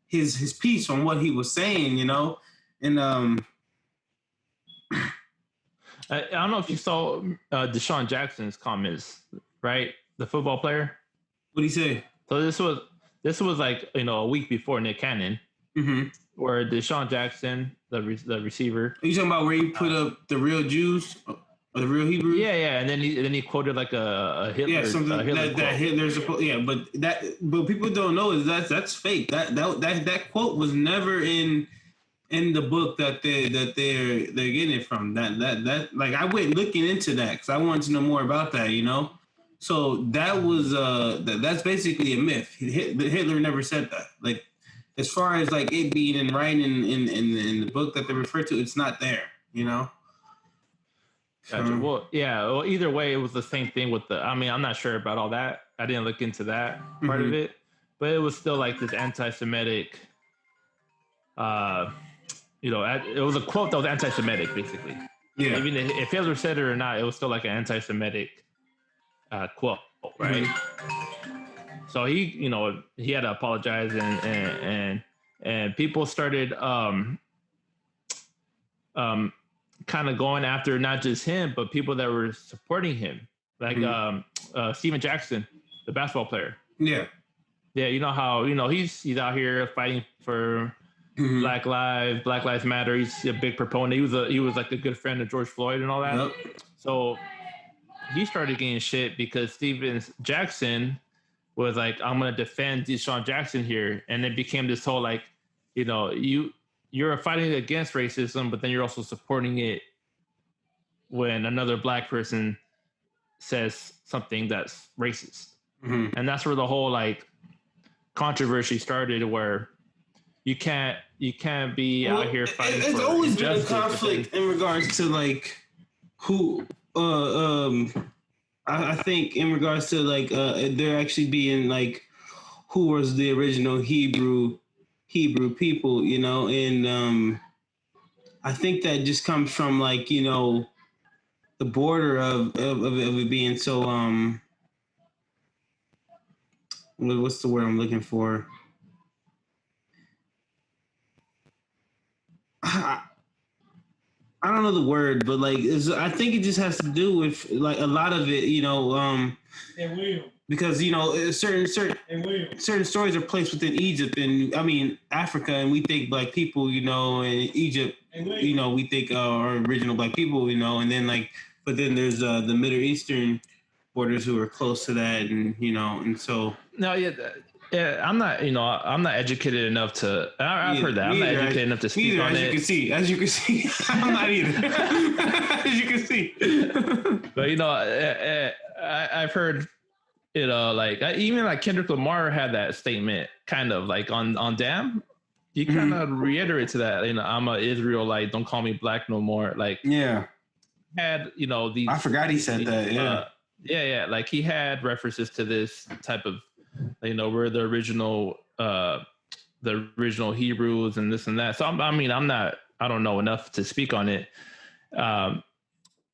his piece on what he was saying, you know, and I don't know if you saw Deshaun Jackson's comments, right? The football player. What did he say? So this was like, you know, a week before Nick Cannon, where Deshaun Jackson, the receiver. Are you talking about where he put up the real Jews or the real Hebrews? Yeah, and then he quoted like a Hitler. Yeah, something that Hitler's supposed. Yeah, but people don't know is that's fake. That quote was never in the book that they're getting it from. That like I went looking into that because I wanted to know more about that, you know. So that was that's basically a myth. Hitler never said that. Like as far as like it being in writing in the book that they refer to, it's not there, you know. Gotcha. Well, yeah. Well, either way, it was the same thing with the. I mean, I'm not sure about all that. I didn't look into that part of it, but it was still like this anti-Semitic. You know, it was a quote that was anti-Semitic, basically. Yeah. Even if Hitler said it or not, it was still like an anti-Semitic quote, right? So he, you know, he had to apologize, and people started kind of going after not just him, but people that were supporting him, like Steven Jackson, the basketball player. Yeah, you know how he's out here fighting for Black Lives Matter. He's a big proponent. He was like a good friend of George Floyd and all that. Yep. So he started getting shit because Steven Jackson was like, I'm gonna defend Deshaun Jackson here, and it became this whole like, you know, you're fighting against racism, but then you're also supporting it when another black person says something that's racist. And that's where the whole like controversy started, where you can't be out here fighting. It's always been a conflict in regards to like who I think in regards to like there actually being like who was the original Hebrew people, you know, and I think that just comes from like, you know, the border of it being so what's the word I'm looking for? I don't know the word, but like I think it just has to do with like a lot of it, you know, it will. Because, you know, certain stories are placed within Egypt and I mean Africa, and we think black people, you know, in Egypt, you know, we think are original black people, you know, and then like, but then there's the Middle Eastern borders who are close to that, and you know, and so no, yeah, I'm not educated enough to. I've heard that. I'm not educated enough to speak on it. As you can see, I'm not either. As you can see, but you know, I've heard. You know, like even like Kendrick Lamar had that statement, kind of like on Damn. He kind of reiterated to that. You know, I'm a Israelite. Don't call me black no more. Like, yeah, had you know these. I forgot he said that. Yeah, yeah. Like he had references to this type of, you know, we're the original Hebrews and this and that. So I don't know enough to speak on it. But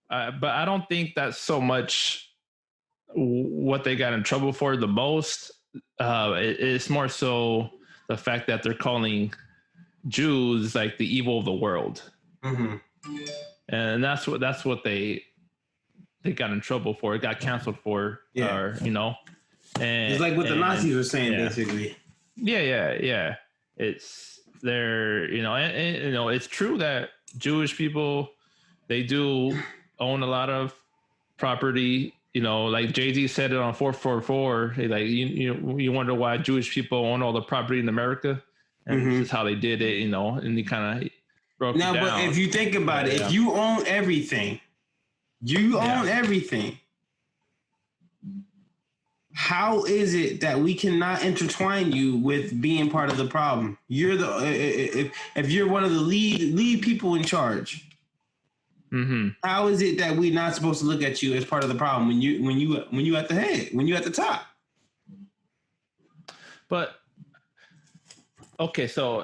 I don't think that's so much what they got in trouble for the most. It's more so the fact that they're calling Jews like the evil of the world, and that's what they got in trouble for. It got canceled for, or you know, and it's like what the Nazis were saying, basically. Yeah. It's there, you know, and you know, it's true that Jewish people, they do own a lot of property. You know, like Jay-Z said it on 444. Like you wonder why Jewish people own all the property in America, and this is how they did it. You know, and he kind of broke now, it down. but if you think about it, if you own everything, everything. How is it that we cannot intertwine you with being part of the problem? You're the if you're one of the lead people in charge. Mm-hmm. How is it that we're not supposed to look at you as part of the problem when you at the head, when you at the top? But okay, so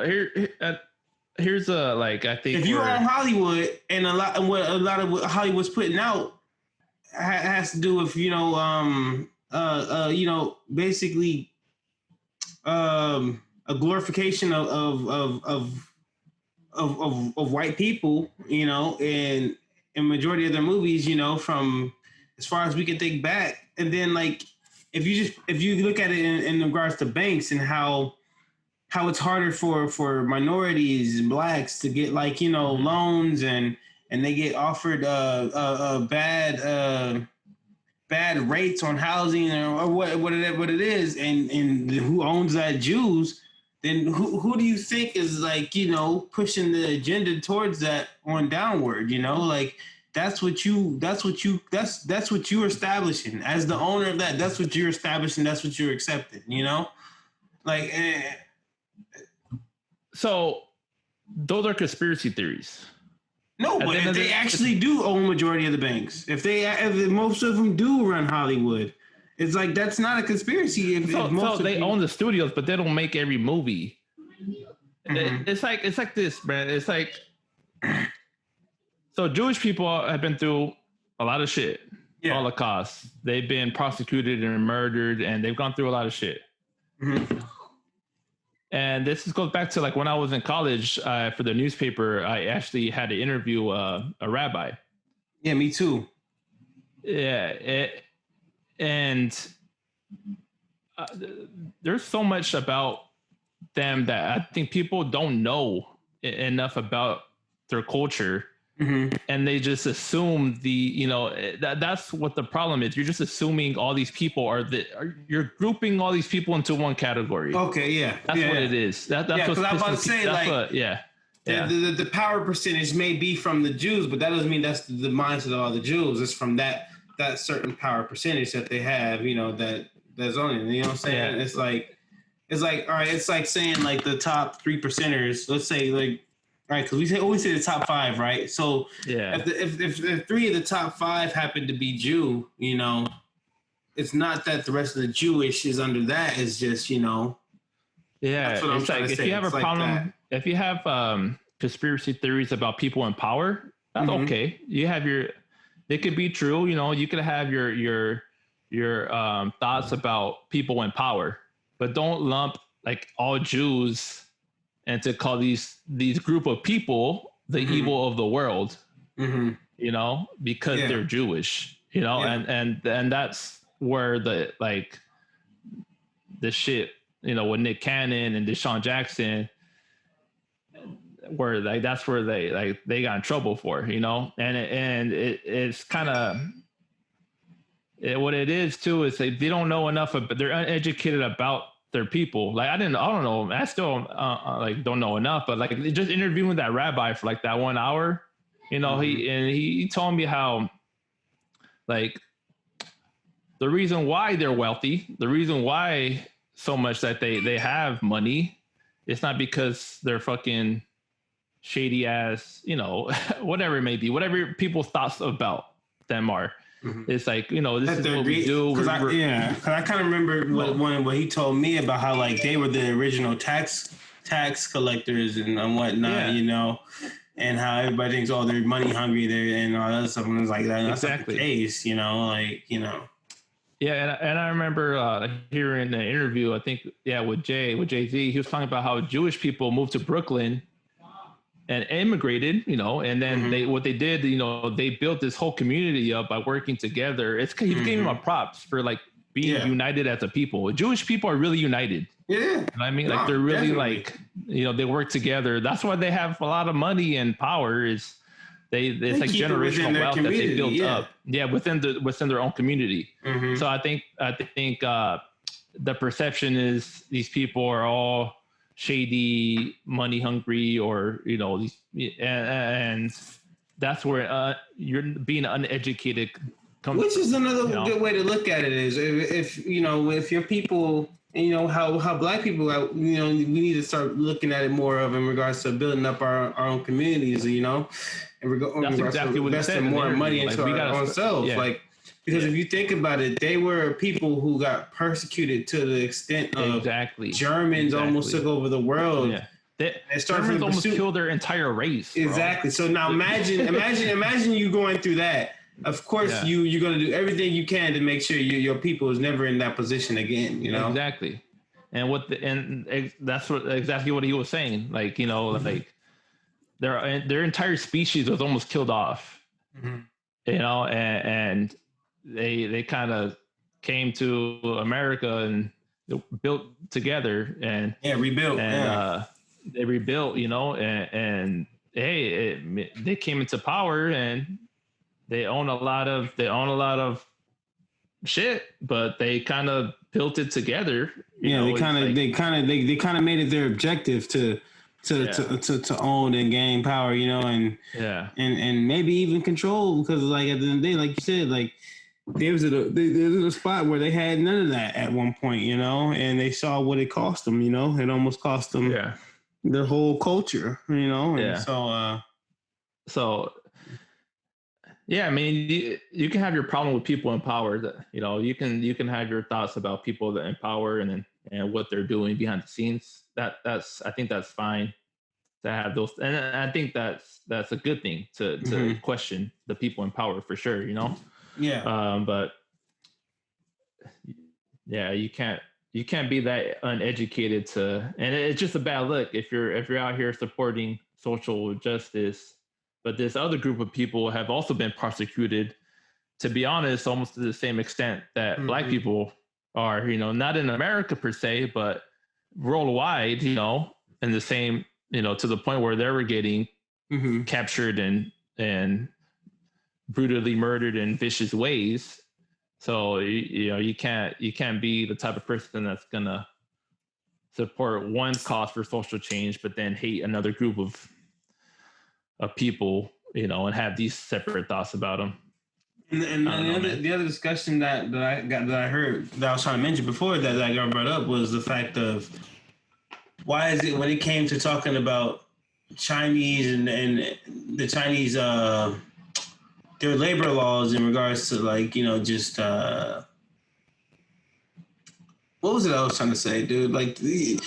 here's a like I think if you own Hollywood and a lot of what Hollywood's putting out has to do with basically a glorification of white people, and majority of their movies, from as far as we can think back. And then like if you look at it in regards to banks and how it's harder for minorities and blacks to get loans, and they get offered bad rates on housing or what it is, and who owns that, Jews, then who do you think is pushing the agenda towards that on downward? That's what you're establishing as the owner of that. That's what you're establishing. That's what you're accepting. So those are conspiracy theories. No, but if they actually do own majority of the banks, if most of them do run Hollywood, it's like that's not a conspiracy. So they own the studios, but they don't make every movie. Mm-hmm. It's like this, man. It's like, so Jewish people have been through a lot of shit. Yeah. Holocaust. They've been prosecuted and murdered, and they've gone through a lot of shit. Mm-hmm. And this goes back to like when I was in college for the newspaper. I actually had to interview a rabbi. Yeah, me too. Yeah, there's so much about them that I think people don't know enough about their culture. Mm-hmm. And they just assume that's what the problem is. You're just assuming all these people you're grouping all these people into one category. Okay, yeah, that's what it is. That's because I'm about to say the power percentage may be from the Jews, but that doesn't mean that's the mindset of all the Jews. It's from that certain power percentage that they have. That's on it. You know what I'm saying? Yeah. It's like all right. It's like saying like the top 3%ers. Let's say like. Right, because we always say the top 5, right? So if 3 of the top 5 happen to be Jew, it's not that the rest of the Jewish is under that. It's just that's what it's like if you have a problem, if you have conspiracy theories about people in power, that's mm-hmm. okay. You have they could be true. You could have your thoughts about people in power, but don't lump like all Jews and to call these group of people the mm-hmm. evil of the world, mm-hmm. Because they're Jewish, and that's where the shit, with Nick Cannon and Deshaun Jackson, where that's where they got in trouble for, and it's kind of what it is too, is they don't know enough but they're uneducated about their people. I don't know. I still don't know enough, but just interviewing that rabbi for that 1 hour, mm-hmm. he told me how the reason why they're wealthy, the reason why so much that they have money, it's not because they're fucking shady ass, whatever it may be, whatever people's thoughts about them are. Mm-hmm. It's this is what we do. Because I kind of remember what he told me about how they were the original tax collectors and whatnot, and how everybody thinks they're money hungry there and all that stuff. And it's like that's exactly not the case, Yeah, and I remember hearing an interview, I think, with Jay-Z. He was talking about how Jewish people moved to Brooklyn and immigrated, and then mm-hmm. what they did, they built this whole community up by working together. He mm-hmm. gave him a props for being united as a people. Jewish people are really united. Yeah. You know what I mean? They're really definitely. They work together. That's why they have a lot of money and power it's generational wealth that they built up. Yeah. Within their own community. Mm-hmm. So I think the perception is these people are all shady, money hungry, or these, and that's where you're being uneducated. Which is another good way to look at it is if if your people, and how black people, we need to start looking at it more of in regards to building up our own communities, and that's exactly what he said. More money into our own selves, because if you think about it, they were people who got persecuted to the extent of Germans almost took over the world. Yeah. Germans almost killed their entire race. Bro. Exactly. So now imagine you going through that. Of course, you're going to do everything you can to make sure your people is never in that position again. Exactly. And that's exactly what he was saying. Like like their entire species was almost killed off. And they kind of came to America and built together and rebuilt. And they rebuilt. And hey, they came into power and they own a lot of shit, but they kind of built it together. They kind of made it their objective to own and gain power, and maybe even control, because like at the end of the day, like you said, like there was a spot where they had none of that at one point, and they saw what it cost them, it almost cost them their whole culture, and so yeah, I mean, you can have your problem with people in power. That you can have your thoughts about people that in power and what they're doing behind the scenes. I think that's fine to have those, and I think that's a good thing to question the people in power for sure. But you can't be that uneducated and it's just a bad look if you're out here supporting social justice. But this other group of people have also been persecuted, to be honest, almost to the same extent that Black people are, not in America per se, but worldwide, in the same, to the point where they were getting captured and brutally murdered in vicious ways. So, you can't be the type of person that's going to support one cause for social change, but then hate another group of people, and have these separate thoughts about them. And the other discussion that I heard that I was trying to mention before that I got brought up was the fact of why is it when it came to talking about Chinese and the Chinese their labor laws in regards to just what was it I was trying to say, dude? Like the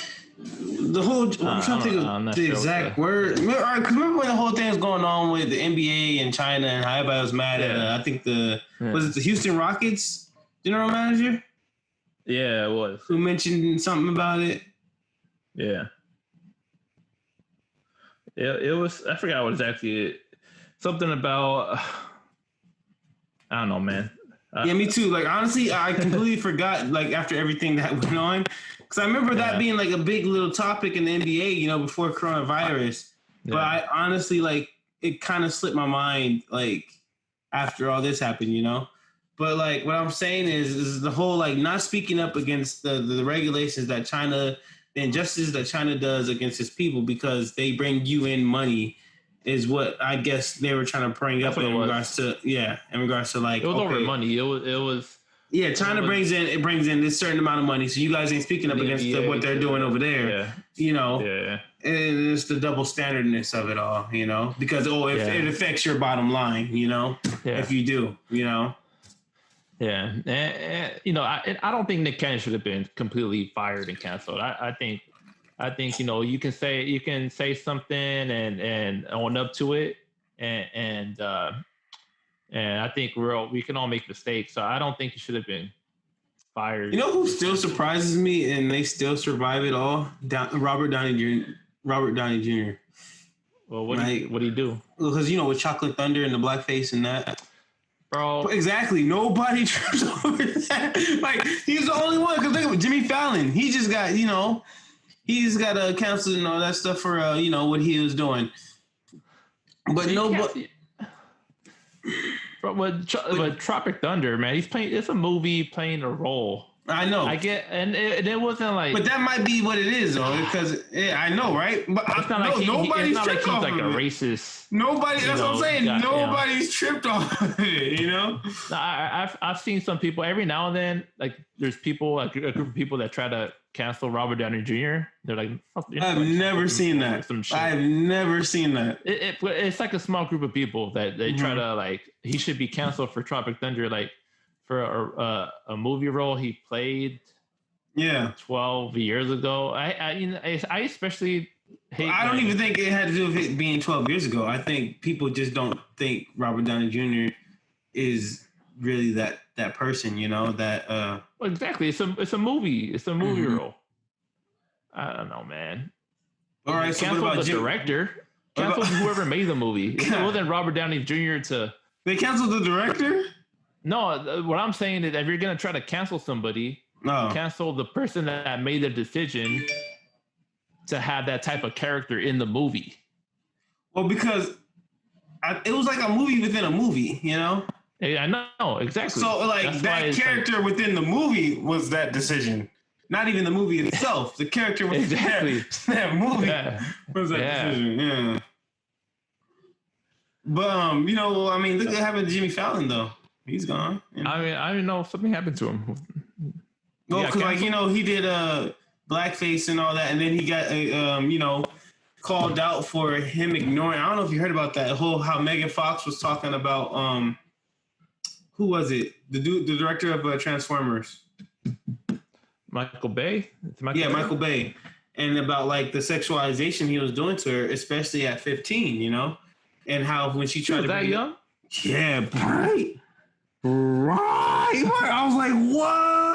whole, I'm trying to think of the exact word. Remember when the whole thing was going on with the NBA and China and how everybody was mad at, I think was it the Houston Rockets general manager? Yeah, it was. Who mentioned something about it? Yeah. It was, I forgot what exactly, something about, I don't know, man. Yeah, me too. Like, honestly, I completely forgot, like, after everything that went on. Because I remember that being, like, a big little topic in the NBA, before coronavirus. Yeah. But I honestly, like, it kind of slipped my mind, like, after all this happened, But, like, what I'm saying is the whole, like, not speaking up against the regulations that China, the injustices that China does against its people because they bring UN money is what I guess they were trying to bring up in regards to like, it was over money. It was China brings in this certain amount of money, so you guys ain't speaking up against what they're doing over there. And it's the double standardness of it all, because it affects your bottom line, if you do, Yeah, and I don't think Nick Cannon should have been completely fired and canceled. I think you can say something and own up to it, and I think we can all make mistakes. So I don't think he should have been fired. You know who still surprises me and they still survive it all? Robert Downey Jr. Well, what did he do? Because with Chocolate Thunder and the blackface and that. Bro. Exactly. Nobody trips over that. Like, he's the only one. Because look at Jimmy Fallon. He just got, he's got a counsel and all that stuff for, what he was doing. But nobody. But Tropic Thunder, man, it's a movie playing a role. I know. I get, and it wasn't like. But that might be what it is, though, because I know, right? But it's not like nobody's it's not like he's like a it. racist. Nobody. That's what I'm saying. Nobody's tripped off of it. You know. No, I've seen some people every now and then. Like there's people, like a group of people that try to cancel Robert Downey Jr. They're like, I've never seen that. I've never seen that. It's like a small group of people that they try to like. He should be canceled for Tropic Thunder, like for a movie role he played. Yeah, 12 years ago. I especially hate. I don't even think it had to do with it being 12 years ago. I think people just don't think Robert Downey Jr. is really that person. You know that. Well, exactly. It's a movie. It's a movie role. I don't know, man. All right, so cancel the director. Cancel whoever made the movie. It wasn't Robert Downey Jr. to. They canceled the director? No, what I'm saying is, if you're gonna try to cancel somebody. No. Cancel the person that made the decision to have that type of character in the movie. Well, because it was like a movie within a movie, you know? Yeah, I know, exactly. So, like, that's that character within the movie was that decision. Not even the movie itself. The character within that movie was that decision. Yeah. But, you know, I mean, look what happened to Jimmy Fallon, though. He's gone. You know? I mean, I don't know if something happened to him. Well, because like you know, he did blackface and all that, and then he got you know, called out for him ignoring. I don't know if you heard about that whole how Megan Fox was talking about who was it? The director of Transformers, Michael Bay. Michael Bay, and about like the sexualization he was doing to her, especially at 15. You know, and how when she tried to that young. Yeah, right. I was like, what?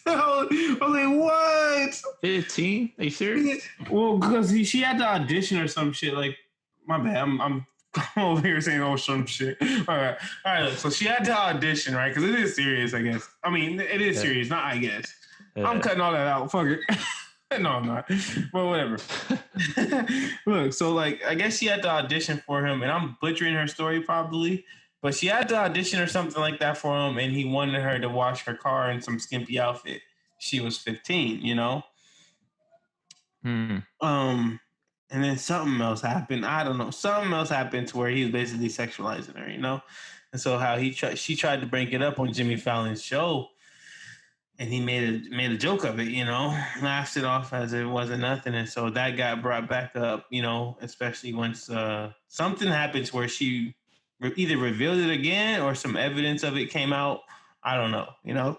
I was like, what? 15? Are you serious? Well, because she had to audition or some shit. Like, my bad. I'm over here saying some shit. All right. So she had to audition, right? Because it is serious, I guess. I mean, it is serious. Not I guess. I'm cutting all that out. Fuck it. No, I'm not. But whatever. Look, so like, I guess she had to audition for him, and I'm butchering her story probably. But she had to audition or something like that for him, and he wanted her to wash her car in some skimpy outfit. She was 15, you know? And then something else happened. I don't know. Something else happened to where he was basically sexualizing her, you know? And so how she tried to bring it up on Jimmy Fallon's show, and he made a joke of it, you know? Laughed it off as it wasn't nothing. And so that got brought back up, you know, especially once something happens where she either revealed it again or some evidence of it came out. I don't know, you know?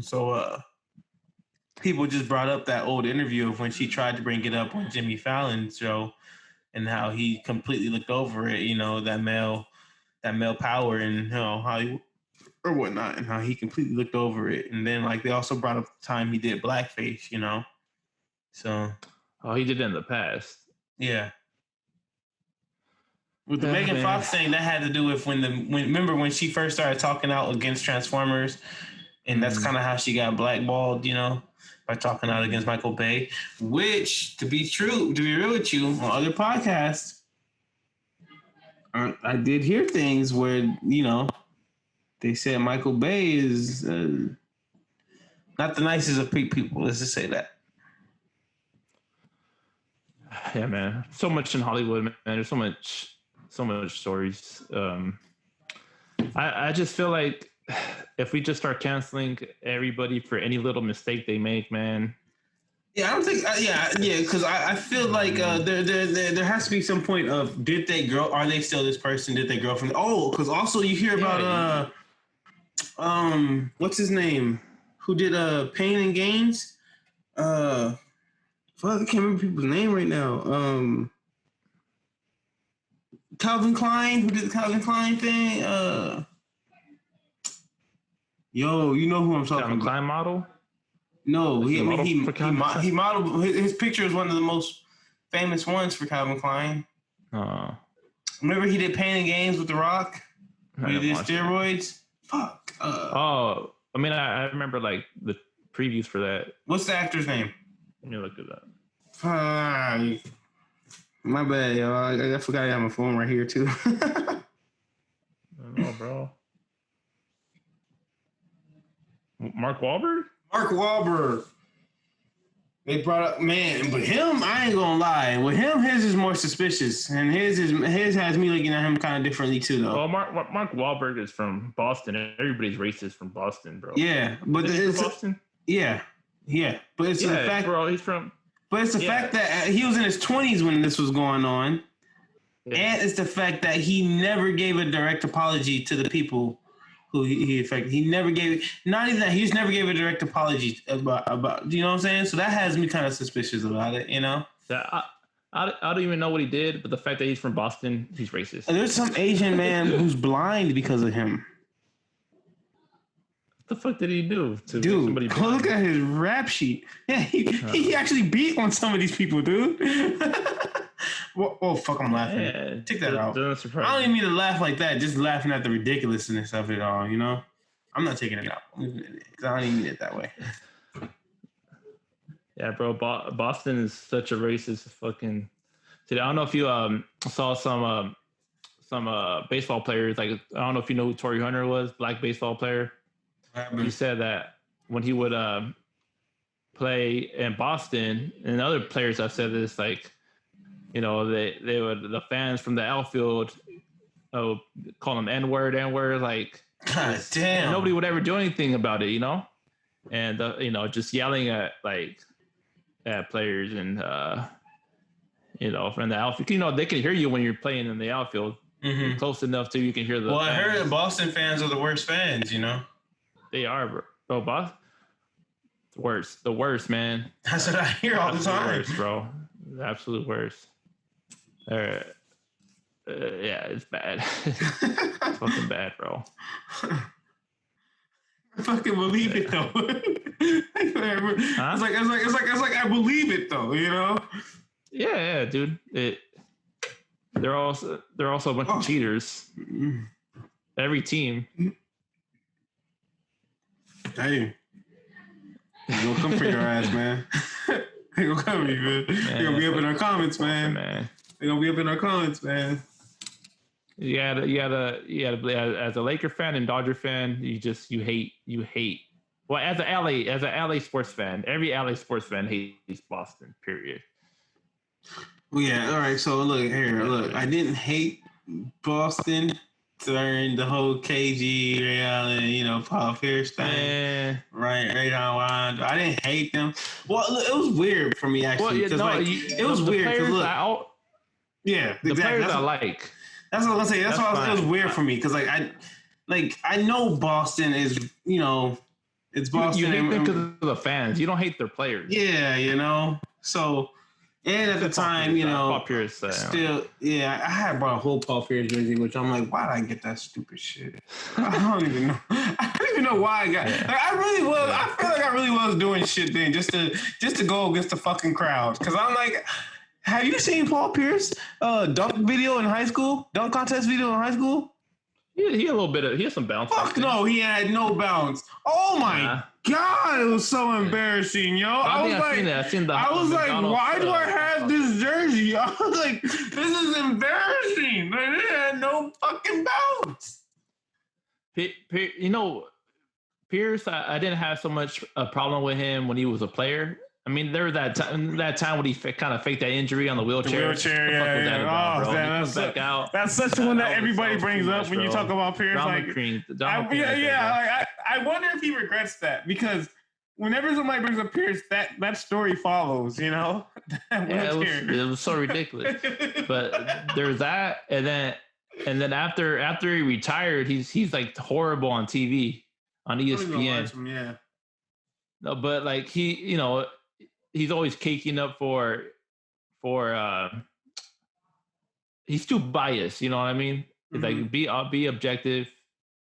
So people just brought up that old interview of when she tried to bring it up on Jimmy Fallon's show and how he completely looked over it, you know, that male power and, you know, how he, or whatnot, and how he completely looked over it. And then, like, they also brought up the time he did blackface, you know? So. Oh, he did it in the past. Yeah. With the Megan Fox thing, that had to do with remember when she first started talking out against Transformers, and that's kind of how she got blackballed, you know, by talking out against Michael Bay. Which, to be real with you, on other podcasts, I did hear things where, you know, they said Michael Bay is not the nicest of people. Let's just say that. Yeah, man. So much in Hollywood, man. There's so much stories. I just feel like if we just start canceling everybody for any little mistake they make, man. Yeah, I don't think. Because I feel like there has to be some point of did they grow? Are they still this person? Did they grow from? Oh, because also you hear about what's his name? Who did Pain and Gains? Fuck, I can't remember people's name right now. Calvin Klein, who did the Calvin Klein thing? Yo, you know who I'm talking Calvin about? Klein model? No, he modeled. His picture is one of the most famous ones for Calvin Klein. Remember he did Pain and Games with The Rock? He did steroids. Fuck. I mean, I remember like the previews for that. What's the actor's name? Let me look at that. My bad, yo. I forgot I have my phone right here too. I don't know, bro. Mark Wahlberg? Mark Wahlberg. They brought up, man, but him, I ain't gonna lie. With him, his is more suspicious, and his has me looking at him kind of differently too, though. Well, Mark Wahlberg is from Boston. Everybody's racist from Boston, bro. Yeah, but it's Boston. Yeah, but it's the fact, bro. He's from. But it's the fact that he was in his 20s when this was going on, and it's the fact that he never gave a direct apology to the people who he affected. He never gave, not even that, he just never gave a direct apology about you know what I'm saying? So that has me kind of suspicious about it, you know? I don't even know what he did, but the fact that he's from Boston, he's racist. There's some Asian man who's blind because of him. What the fuck did he do to somebody? Dude, look at his rap sheet. Yeah, he actually beat on some of these people, dude. Oh, fuck, I'm laughing. Yeah, take that out. I don't even mean to laugh like that, just laughing at the ridiculousness of it all, you know? I'm not taking it out because I don't even mean it that way. Yeah, bro, Boston is such a racist fucking city. I don't know if you saw some baseball players. Like, I don't know if you know who Torrey Hunter was, black baseball player. He said that when he would play in Boston, and other players have said this, like, you know, they would, the fans from the outfield call them N-word, like, God damn. Nobody would ever do anything about it, you know? And, you know, just yelling at players and, you know, from the outfield. You know, they can hear you when you're playing in the outfield. Mm-hmm. Close enough to you can hear the Well, fans. I heard Boston fans are the worst fans, you know? They are, bro. Boston, the worst, man. That's what I hear all the time. Worst, bro. The absolute worst. Yeah, it's bad. It's fucking bad, bro. I fucking believe it though. It's like I believe it though, you know? Yeah, dude. They're also a bunch of cheaters. Every team. Hey, they're gonna come for your ass, man. They're gonna come for you, man. They're gonna be up in our comments, man. They're gonna be up in our comments, man. You gotta as a Laker fan and Dodger fan, you hate. Well, as an LA sports fan, every LA sports fan hates Boston. Period. Well, yeah. All right. So look, I didn't hate Boston during the whole KG, Ray Allen, you know, Paul Pierce thing. Right on. I didn't hate them. Well, look, it was weird for me actually because it was weird because look, the players I like. That's what I'm saying. That's why it was weird for me because I know Boston is, you know, it's Boston. You hate them because of the fans. You don't hate their players. Yeah, you know. So, and at the time, you know, Paul Pierce, still, yeah, I had bought a whole Paul Pierce jersey, which I'm like, why did I get that stupid shit? I don't even know. I don't even know why I got. Like, I really was. I feel like I really was doing shit then just to go against the fucking crowd because I'm like. Have you seen Paul Pierce dunk video in high school? Dunk contest video in high school? He a little bit. He had some bounce. Fuck no, he had no bounce. Oh my god, it was so embarrassing, yo. I was like, why do I have this jersey? I was like, this is embarrassing. But it had no fucking bounce. You know, Pierce, I didn't have so much a problem with him when he was a player. I mean, there was that time when he kind of faked that injury on the wheelchair. That's such one that everybody brings up when you talk about Pierce. I wonder if he regrets that because whenever somebody brings up Pierce, that story follows. You know, it was so ridiculous. But there's that, and then after he retired, he's like horrible on TV on ESPN. No, but like he, you know. He's always caking up for he's too biased, you know what I mean? Mm-hmm. Like be objective.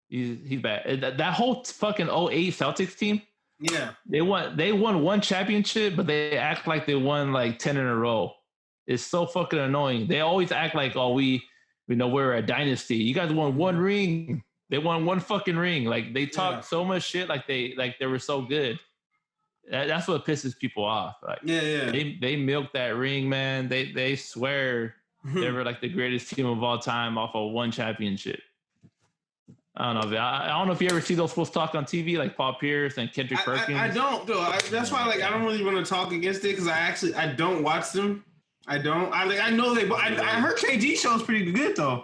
He's bad. That whole fucking 08 Celtics team. Yeah. They won one championship, but they act like they won like 10 in a row. It's so fucking annoying. They always act like, oh, we're a dynasty. You guys won one ring. They won one fucking ring. Like they talk so much shit like they were so good. That's what pisses people off. Like, they milk that ring, man. They swear they were like the greatest team of all time off of one championship. I don't know. I don't know if you ever see those fools talk on TV, like Paul Pierce and Kendrick Perkins. I don't though. That's why I don't really want to talk against it because I don't watch them. I don't. I know they. I heard KG show's pretty good though.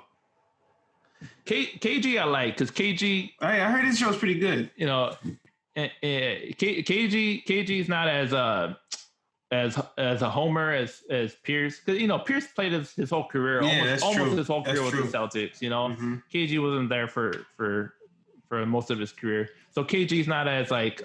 KG I like because KG. I heard his show's pretty good. You know, KG is not as a homer as Pierce, because Pierce played his whole career, almost his whole career with the Celtics. KG wasn't there for most of his career, so KG's not as like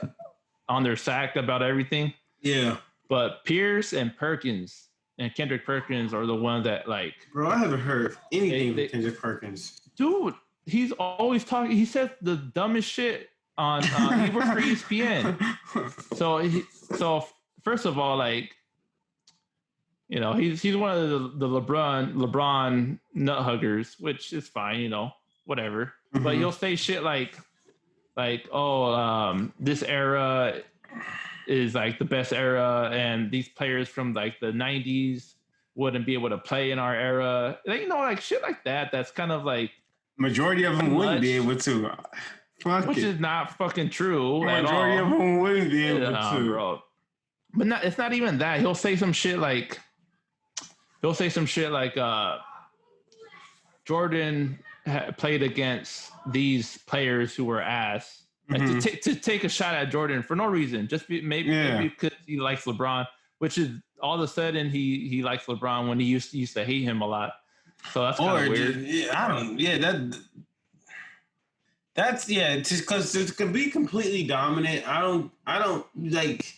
on their sack about everything. Yeah, but Pierce and Perkins and Kendrick Perkins are the ones that like. Bro, I haven't heard anything from Kendrick Perkins. Dude, he's always talking. He says the dumbest shit on. He works for ESPN, so. First of all, like, he's one of the LeBron nut huggers, which is fine, whatever. Mm-hmm. But he'll say shit like, this era is like the best era, and these players from like the 90s wouldn't be able to play in our era. Like shit like that. That's kind of like majority of them wouldn't be able to. Which is not fucking true. Majority of them wouldn't be able to. Bro. But it's not even that. He'll say some shit like Jordan played against these players who were ass, mm-hmm. to take a shot at Jordan for no reason, just maybe because he likes LeBron, which is all of a sudden he likes LeBron when he used to hate him a lot. So that's kind of weird. That's just because it could be completely dominant. I don't like.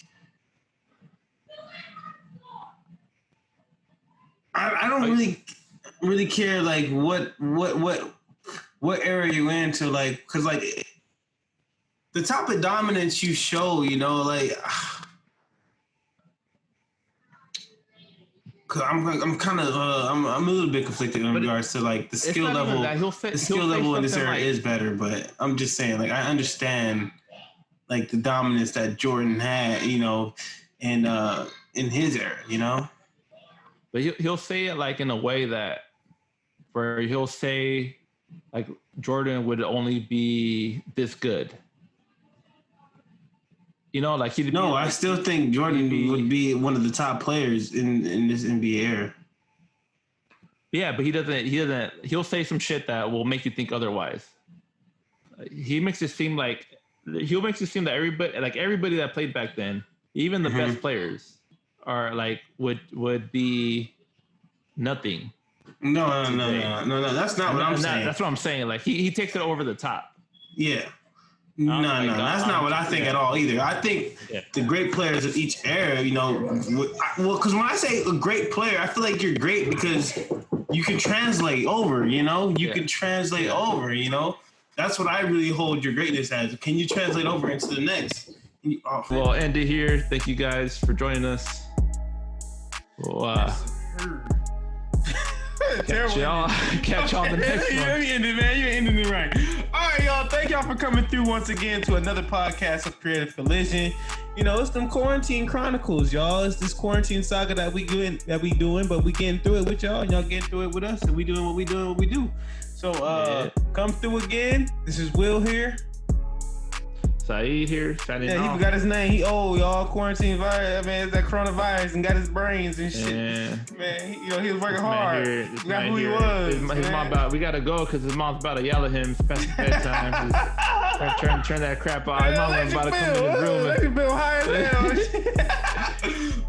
I don't really care like what area you into, like, because like the type of dominance you show, like I'm kind of I'm a little bit conflicted in regards to like the skill level. The skill level in this era is better, but I'm just saying, like, I understand like the dominance that Jordan had, in his era, But he'll say it like in a way that where he'll say like Jordan would only be this good. Like he'd. No, I still think Jordan would be one of the top players in this NBA era. Yeah, but he doesn't. He'll say some shit that will make you think otherwise. He'll make it seem that everybody that played back then, even the mm-hmm. best players, are like would be nothing. No. That's not what I'm saying. That's what I'm saying. Like he takes it over the top. Yeah. No. That's not what I think at all either. I think the great players of each era, because when I say a great player, I feel like you're great because you can translate over. You can translate over. That's what I really hold your greatness as. Can you translate over into the next? We'll end it here. Thank you guys for joining us. Catch y'all on the next one. You ended it right. All right, y'all. Thank y'all for coming through once again to another podcast of Creative Collision. It's them quarantine chronicles, y'all. It's this quarantine saga that we doing, but we getting through it with y'all, and y'all getting through it with us, and we doing what we do. So come through again. This is Will here. Saeed here. He forgot his name. Y'all quarantine virus. It's that coronavirus and got his brains and shit. Yeah. Man, he was working hard. Forgot who he was. His mom we gotta go because his mom's about to yell at him. It's past bedtime. Turn that crap off. His mom's about to come in his room. Let bill higher now.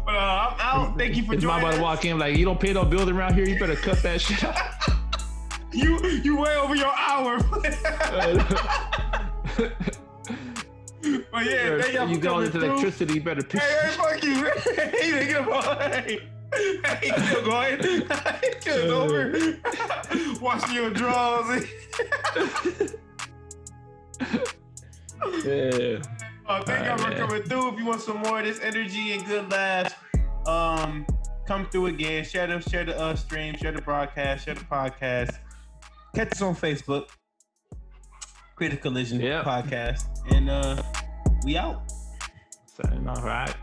But I'm out. Thank you for joining. His mom about to walk in like, you don't pay no bills around here. You better cut that shit out. You way over your hour. But thank y'all you for go coming into through. Electricity, you better pick. Hey, fuck you. Hey, still going. It's over. Washing your drawers. Yeah. Thank y'all for coming through. If you want some more of this energy and good laughs, come through again. Share the stream, share the broadcast, share the podcast. Catch us on Facebook. Creative Collision podcast. And we out. All right.